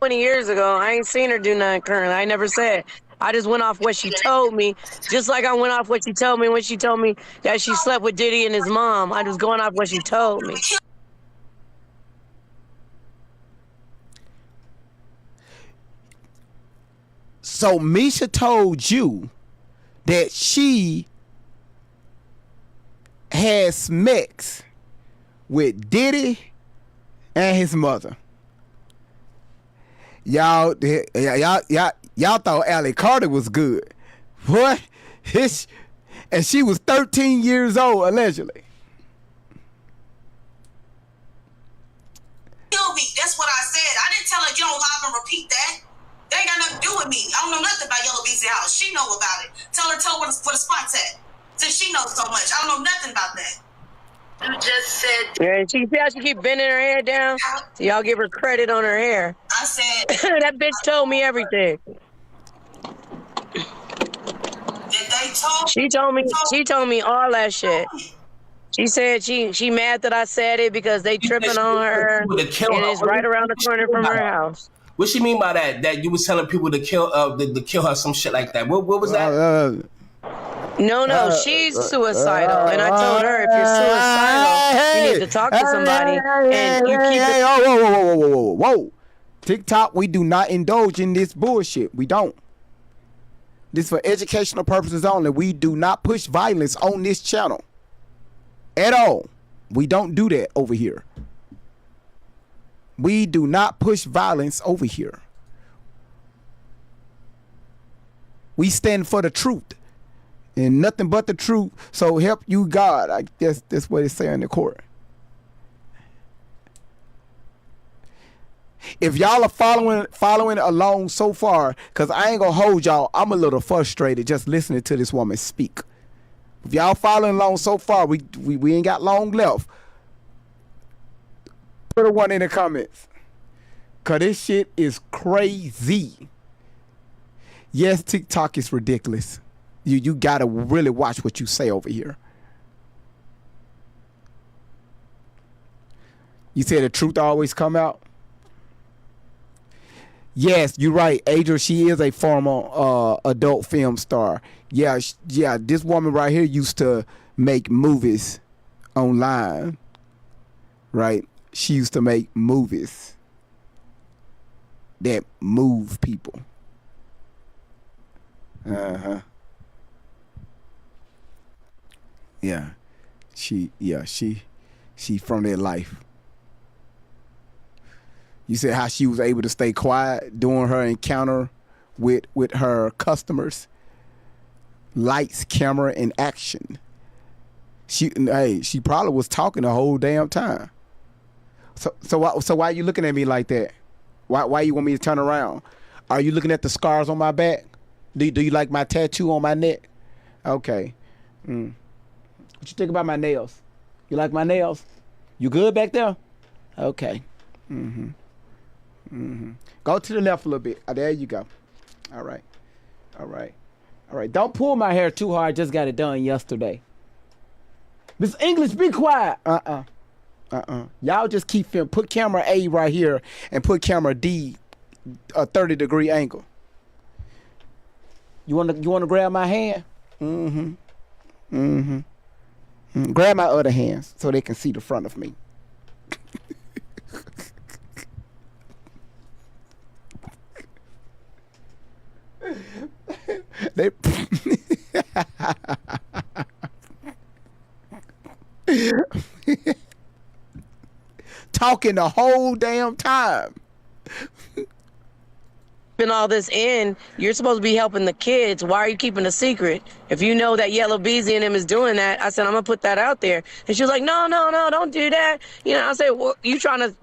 20 years ago. I ain't seen her do nothing currently. I never said. I just went off what she told me, just like I went off what she told me when she told me that she slept with Diddy and his mom. I was going off what she told me. So Misha told you that she had sex with Diddy and his mother. Y'all thought Allie Carter was good. What? And she was 13 years old, allegedly. Kill me. That's what I said. I didn't tell her you don't lie and repeat that. They ain't got nothing to do with me. I don't know nothing about Yellow Beezy house. She know about it. Tell her where the spot's at. Since she knows so much. I don't know nothing about that. You just said. Yeah, she see how she keep bending her hair down? So y'all give her credit on her hair. I said. That bitch told me everything. She told me all that shit. She said she mad that I said it because they tripping on her and it's right around the corner from her house. What she mean by that? That you was telling people to kill her, some shit like that. What was that? No, she's suicidal, and I told her if you're suicidal, you need to talk to somebody. And you keep it. Whoa. TikTok, we do not indulge in this bullshit. We don't. This for educational purposes only. We do not push violence on this channel at all. We don't do that over here. We do not push violence over here. We stand for the truth and nothing but the truth. So help you God. I guess that's what it say in the court. If y'all are following along so far, because I ain't gonna hold y'all, I'm a little frustrated just listening to this woman speak. If y'all following along so far, we ain't got long left. Put a one in the comments, cause this shit is crazy. Yes, TikTok is ridiculous. You gotta really watch what you say over here. You said the truth always come out. Yes, you're right, Adria. She is a former adult film star. Yeah. This woman right here used to make movies online, right? She used to make movies that move people. Yeah. She from that life. You said how she was able to stay quiet during her encounter with her customers. Lights, camera, and action. She probably was talking the whole damn time. So why are you looking at me like that? Why you want me to turn around? Are you looking at the scars on my back? Do you like my tattoo on my neck? Okay. What you think about my nails? You like my nails? You good back there? Okay. Go to the left a little bit. There you go. All right. Don't pull my hair too hard. I just got it done yesterday. Miss English, be quiet. Y'all just keep film. Put camera A right here and put camera D a 30-degree angle. You wanna grab my hand? Grab my other hands so they can see the front of me. They talking the whole damn time. And all this in, you're supposed to be helping the kids. Why are you keeping a secret? If you know that Yellow Beezy and him is doing that, I said, I'm gonna put that out there. And she was like, no, don't do that. I said, well, you trying to,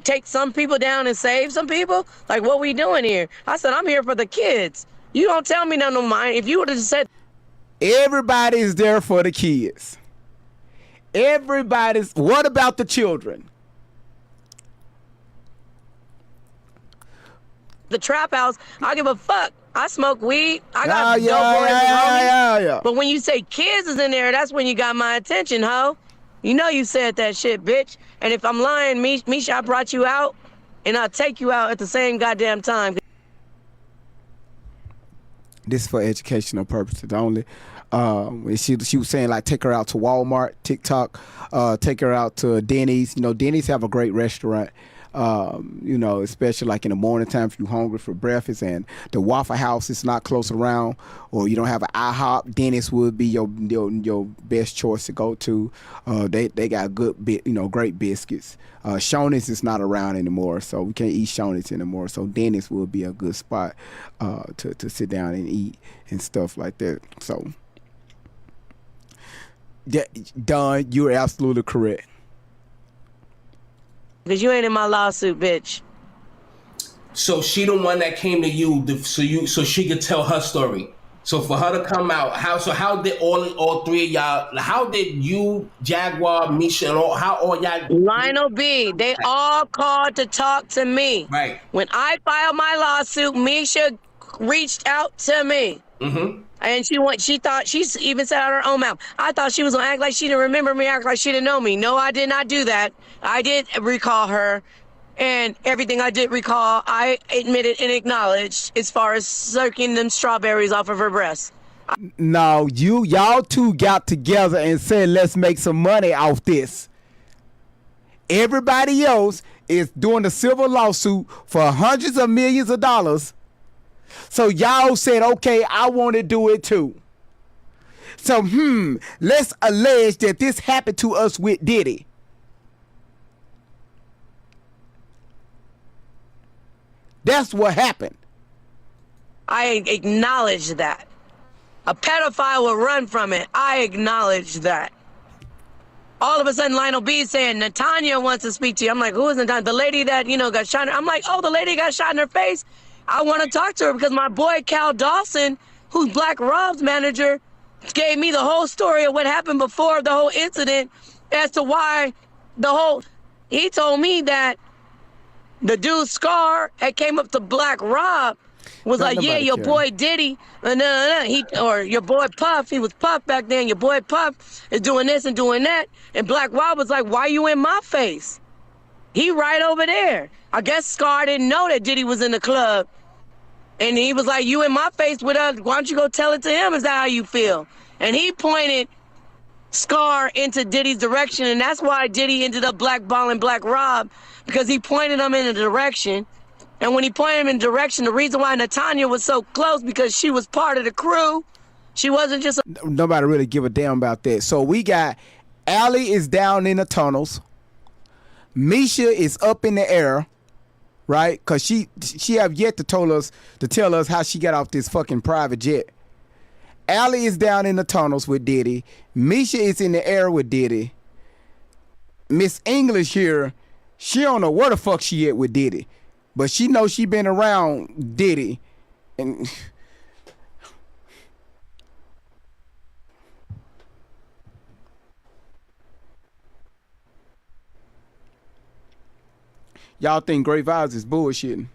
take some people down and save some people? Like, what we doing here? I said, I'm here for the kids. You don't tell me none of mine. If you would have said, everybody's there for the kids. What about the children? the trap house, I give a fuck. I smoke weed. I got dope boys and homies. But when you say kids is in there, that's when you got my attention, ho. You know you said that shit, bitch. And if I'm lying, Misha, I brought you out and I'll take you out at the same goddamn time. This is for educational purposes only. She was saying like take her out to Walmart, TikTok, take her out to Denny's. You know, Denny's have a great restaurant. You know, especially like in the morning time if you're hungry for breakfast, and the Waffle House is not close around, or you don't have an IHOP, Dennis would be your best choice to go to. They got great biscuits. Shoney's is not around anymore, so we can't eat Shoney's anymore. So Dennis would be a good spot to sit down and eat and stuff like that. So, Don, you're absolutely correct. Because you ain't in my lawsuit, bitch. So she the one that came to you, so she could tell her story. So for her to come out, how did all three of y'all? How did you, Jaguar, Misha, and how all y'all? Lionel B. They all called to talk to me. Right. When I filed my lawsuit, Misha reached out to me. Mm-hmm. And she thought, she even said out her own mouth, I thought she was gonna act like she didn't remember me, act like she didn't know me. No, I did not do that. I did recall her, and everything I did recall, I admitted and acknowledged as far as sucking them strawberries off of her breast. No, y'all two got together and said, let's make some money off this. Everybody else is doing a civil lawsuit for hundreds of millions of dollars. So y'all said, okay, I want to do it too. So, let's allege that this happened to us with Diddy. That's what happened. I acknowledge that. A pedophile will run from it. I acknowledge that. All of a sudden, Lionel B is saying, Natanya wants to speak to you. I'm like, who is Natanya? The lady that, got shot. I'm like, oh, the lady got shot in her face. I want to talk to her because my boy Cal Dawson, who's Black Rob's manager, gave me the whole story of what happened before the whole incident as to why he told me that the dude Scar had came up to Black Rob, was like, yeah, your boy Diddy, or your boy Puff, he was Puff back then, your boy Puff is doing this and doing that. And Black Rob was like, why you in my face? He right over there. I guess Scar didn't know that Diddy was in the club. And he was like, you in my face with us, why don't you go tell it to him? Is that how you feel? And he pointed Scar into Diddy's direction, and that's why Diddy ended up blackballing Black Rob, because he pointed him in a direction. And when he pointed him in direction, the reason why Natanya was so close, because she was part of the crew. She wasn't just nobody really give a damn about that. So we got Allie is down in the tunnels. Misha is up in the air, right? Because she have yet to tell us how she got off this fucking private jet. Allie is down in the tunnels with Diddy. Misha is in the air with Diddy. Miss English here, she don't know where the fuck she at with Diddy, but she knows she been around Diddy. And y'all think Great Vibes is bullshitting.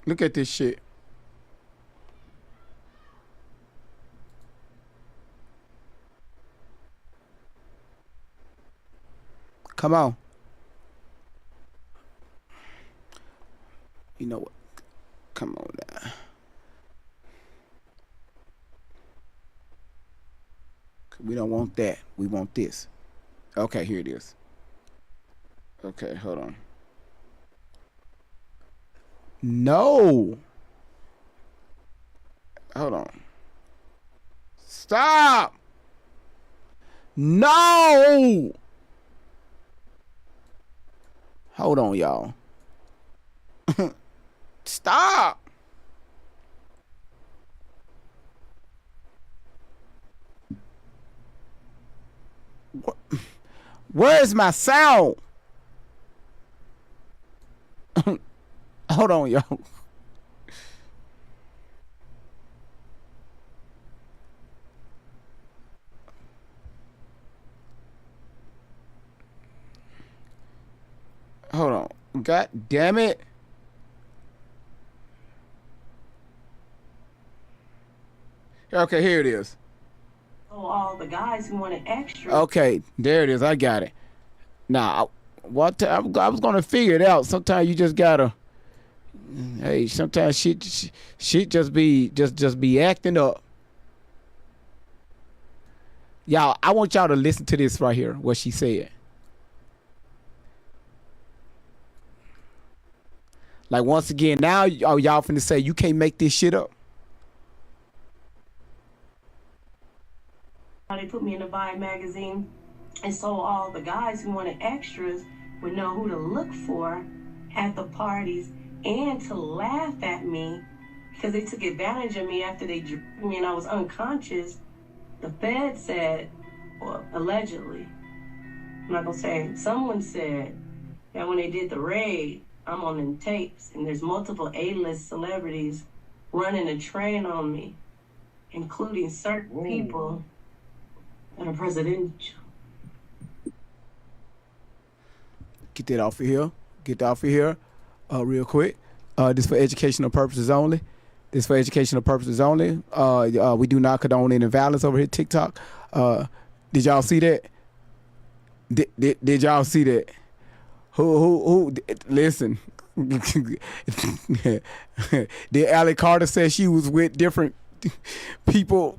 Look at this shit. Come on. You know what? Come on now. We don't want that. We want this. Okay, here it is. Okay, hold on. No. Hold on. Stop. No. Hold on, y'all. Stop. Where is my sound? Hold on, y'all. Hold on. God damn it. Okay, here it is. So all the guys who wanted extra. Okay, there it is. I got it. Now, I was gonna figure it out. Sometimes you just gotta. Hey, sometimes shit just be acting up. Y'all, I want y'all to listen to this right here. What she said. Like, once again, now y'all finna say you can't make this shit up. They put me in a Vibe magazine, and so all the guys who wanted extras would know who to look for at the parties and to laugh at me because they took advantage of me after they drew me and I was unconscious. The Fed said, or allegedly, I'm not gonna say, someone said that when they did the raid, I'm on them tapes and there's multiple A-list celebrities running a train on me, including certain people that are presidential. Get that off of here. Get that off of here real quick. This for educational purposes only. This for educational purposes only. We do not condone any violence over here, TikTok. Did y'all see that? Did y'all see that? Who listen. Did Allie Carter say she was with different people?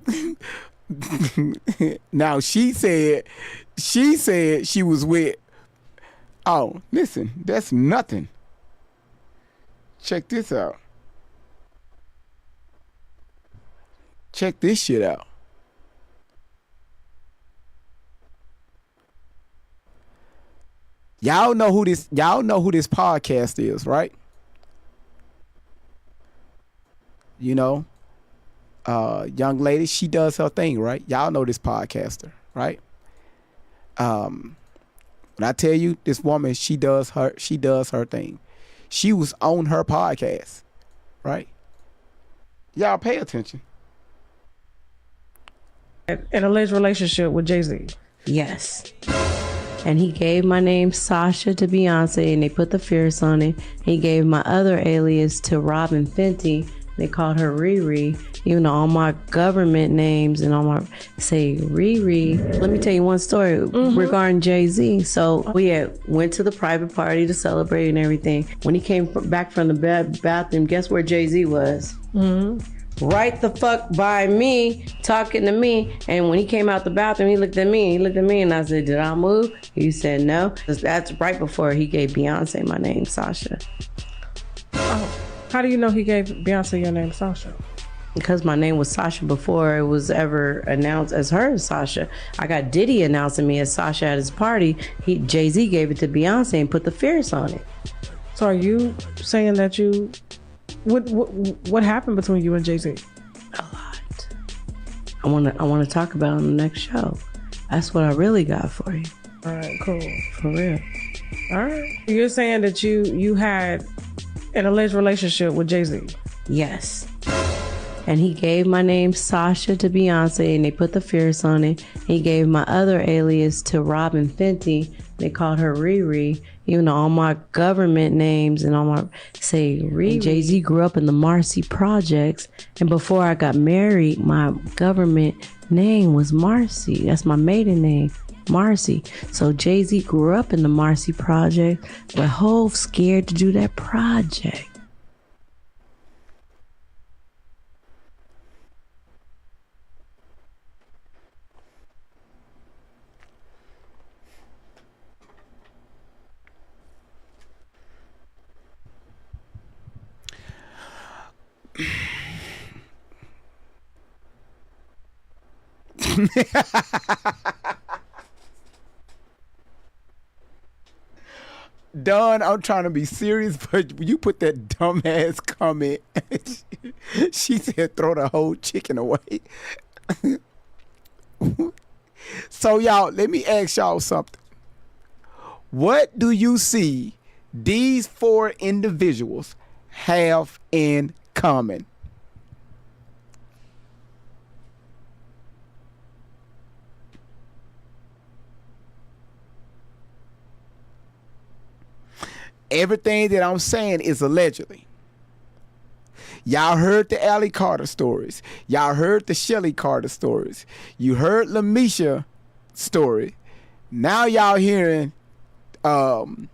Now she said she was with. Oh, listen, that's nothing. Check this out. Check this shit out. Y'all know who this podcast is, right? You know, young lady, she does her thing, right? Y'all know this podcaster, right? When I tell you this woman, she does her thing. She was on her podcast, right? Y'all pay attention. An alleged relationship with Jay-Z. Yes. And he gave my name Sasha to Beyonce and they put the fierce on it. He gave my other alias to Robin Fenty. They called her Riri, even though all my government names and all my say Riri. Let me tell you one story regarding Jay-Z. So we went to the private party to celebrate and everything. When he came back from the bathroom, guess where Jay-Z was? Right the fuck by me, talking to me. And when he came out the bathroom, he looked at me and I said, did I move? He said no. That's right before he gave Beyonce my name, Sasha. Oh. How do you know he gave Beyonce your name, Sasha? Because my name was Sasha before it was ever announced as her Sasha. I got Diddy announcing me as Sasha at his party. Jay-Z gave it to Beyonce and put the fierce on it. So are you saying that you... What happened between you and Jay-Z? A lot. I want to talk about it on the next show. That's what I really got for you. All right, cool. For real. All right. You're saying that you had an alleged relationship with Jay-Z? Yes. And he gave my name Sasha to Beyonce and they put the fierce on it. He gave my other alias to Robin Fenty. They called her Riri, even though all my government names and all my say Riri. Jay-Z grew up in the Marcy Projects. And before I got married, my government name was Marcy. That's my maiden name, Marcy. So Jay-Z grew up in the Marcy Project, but Hov scared to do that project. Don, I'm trying to be serious, but you put that dumbass comment. She said throw the whole chicken away. So y'all, let me ask y'all something. What do you see these four individuals have in common? Everything that I'm saying is allegedly. Y'all heard the Allie Carter stories. Y'all heard the Shelly Carter stories. You heard LaMisha story. Now y'all hearing Adria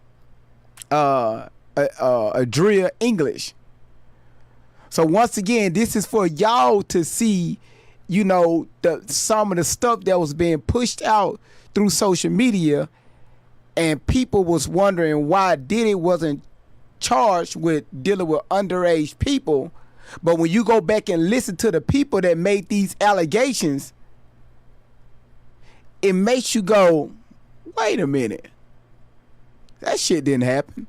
English. So once again, this is for y'all to see, you know, some of the stuff that was being pushed out through social media, and people was wondering why Diddy wasn't charged with dealing with underage people. But when you go back and listen to the people that made these allegations, it makes you go, wait a minute. That shit didn't happen.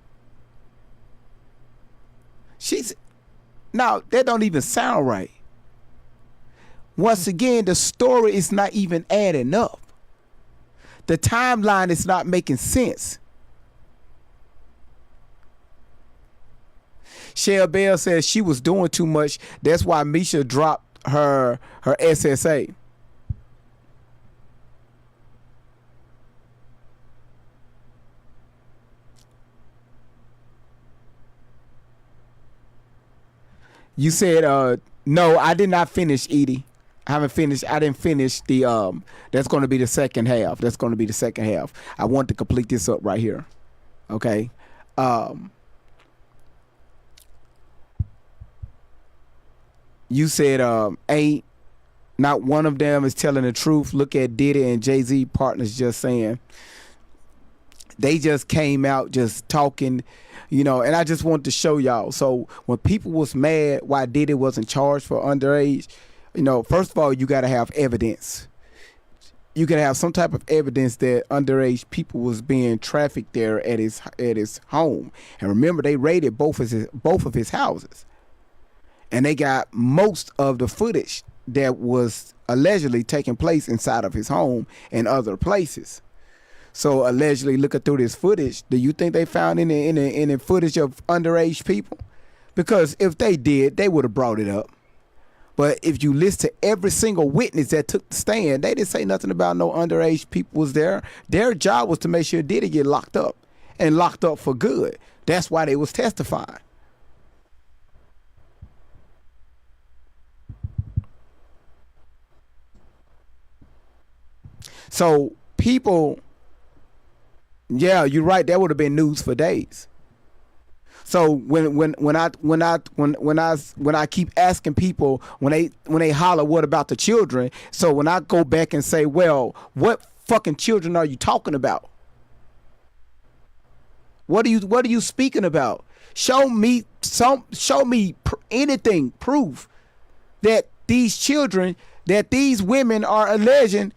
No, that don't even sound right. Once again, the story is not even adding up. The timeline is not making sense. Shell Bell says she was doing too much. That's why Misha dropped her SSA. You said no, I did not finish, Edie. I didn't finish the that's going to be the second half. I want to complete this up right here. Okay. You said ain't not one of them is telling the truth. Look at Diddy and Jay-Z partners just saying. They just came out just talking, you know, and I just want to show y'all. So when people was mad why Diddy wasn't charged for underage, you know, first of all, you got to have evidence. You got to have some type of evidence that underage people was being trafficked there at his home. And remember, they raided both of his houses. And they got most of the footage that was allegedly taking place inside of his home and other places. So allegedly, looking through this footage, do you think they found any footage of underage people? Because if they did, they would have brought it up. But if you listen to every single witness that took the stand, they didn't say nothing about no underage people was there. Their job was to make sure Diddy get locked up, and locked up for good. That's why they was testifying. So people, yeah, you're right. That would have been news for days. So when I keep asking people when they holler, what about the children? So when I go back and say, well, what fucking children are you talking about? What are you speaking about? Show me anything, proof that these children, that these women are alleging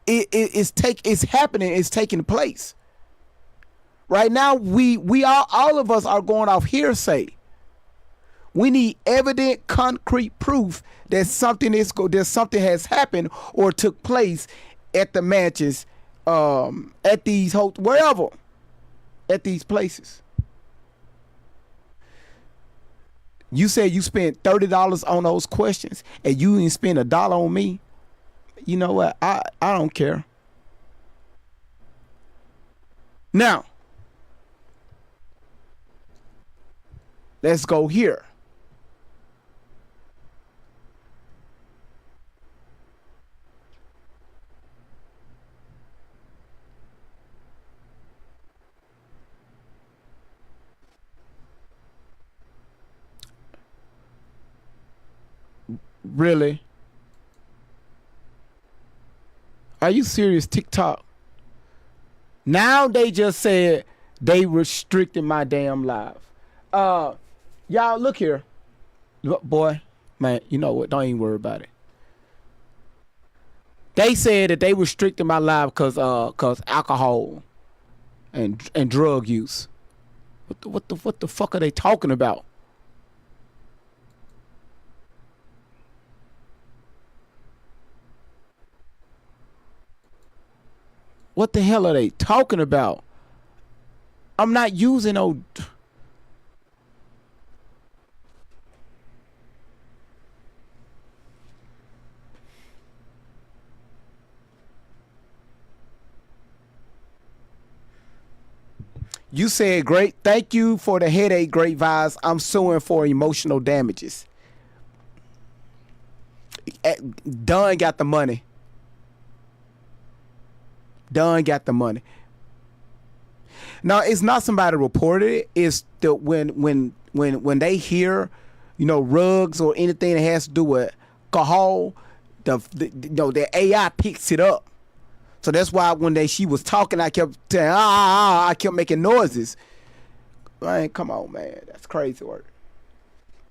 it's happening, it's taking place. Right now, we all of us are going off hearsay. We need evident, concrete proof that something has happened or took place at the matches, at these wherever, at these places. You said you spent $30 on those questions, and you didn't spend $1 on me. You know what? I don't care. Now, let's go here. Really? Are you serious, TikTok? Now they just said they restricted my damn live. Y'all look here. Boy, man, you know what? Don't even worry about it. They said that they restricted my live cause alcohol and drug use. What the fuck are they talking about? What the hell are they talking about? I'm not using no. You said great. Thank you for the headache, great vibes. I'm suing for emotional damages. Dunn got the money. Dunn got the money. Now it's not somebody reported it. It's the when they hear, Ruggs or anything that has to do with alcohol, the AI picks it up. So that's why when she was talking, I kept saying I kept making noises. Man, come on, man, that's crazy work.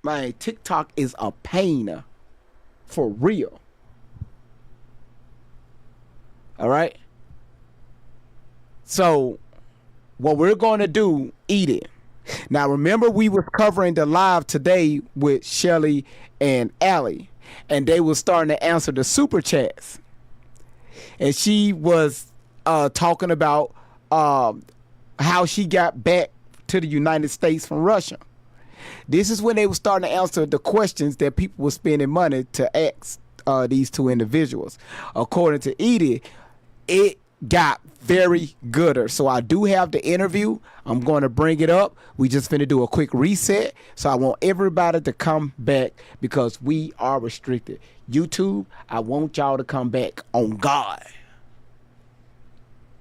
Man, TikTok is a pain, for real. All right. So what we're going to do, eat it. Now, remember we was covering the live today with Shelly and Allie, and they was starting to answer the super chats. And she was talking about how she got back to the United States from Russia. This is when they were starting to answer the questions that people were spending money to ask these two individuals. According to Edie, it got very gooder. So I do have the interview. I'm going to bring it up. We just finna do a quick reset. So I want everybody to come back because we are restricted. YouTube, I want y'all to come back on God.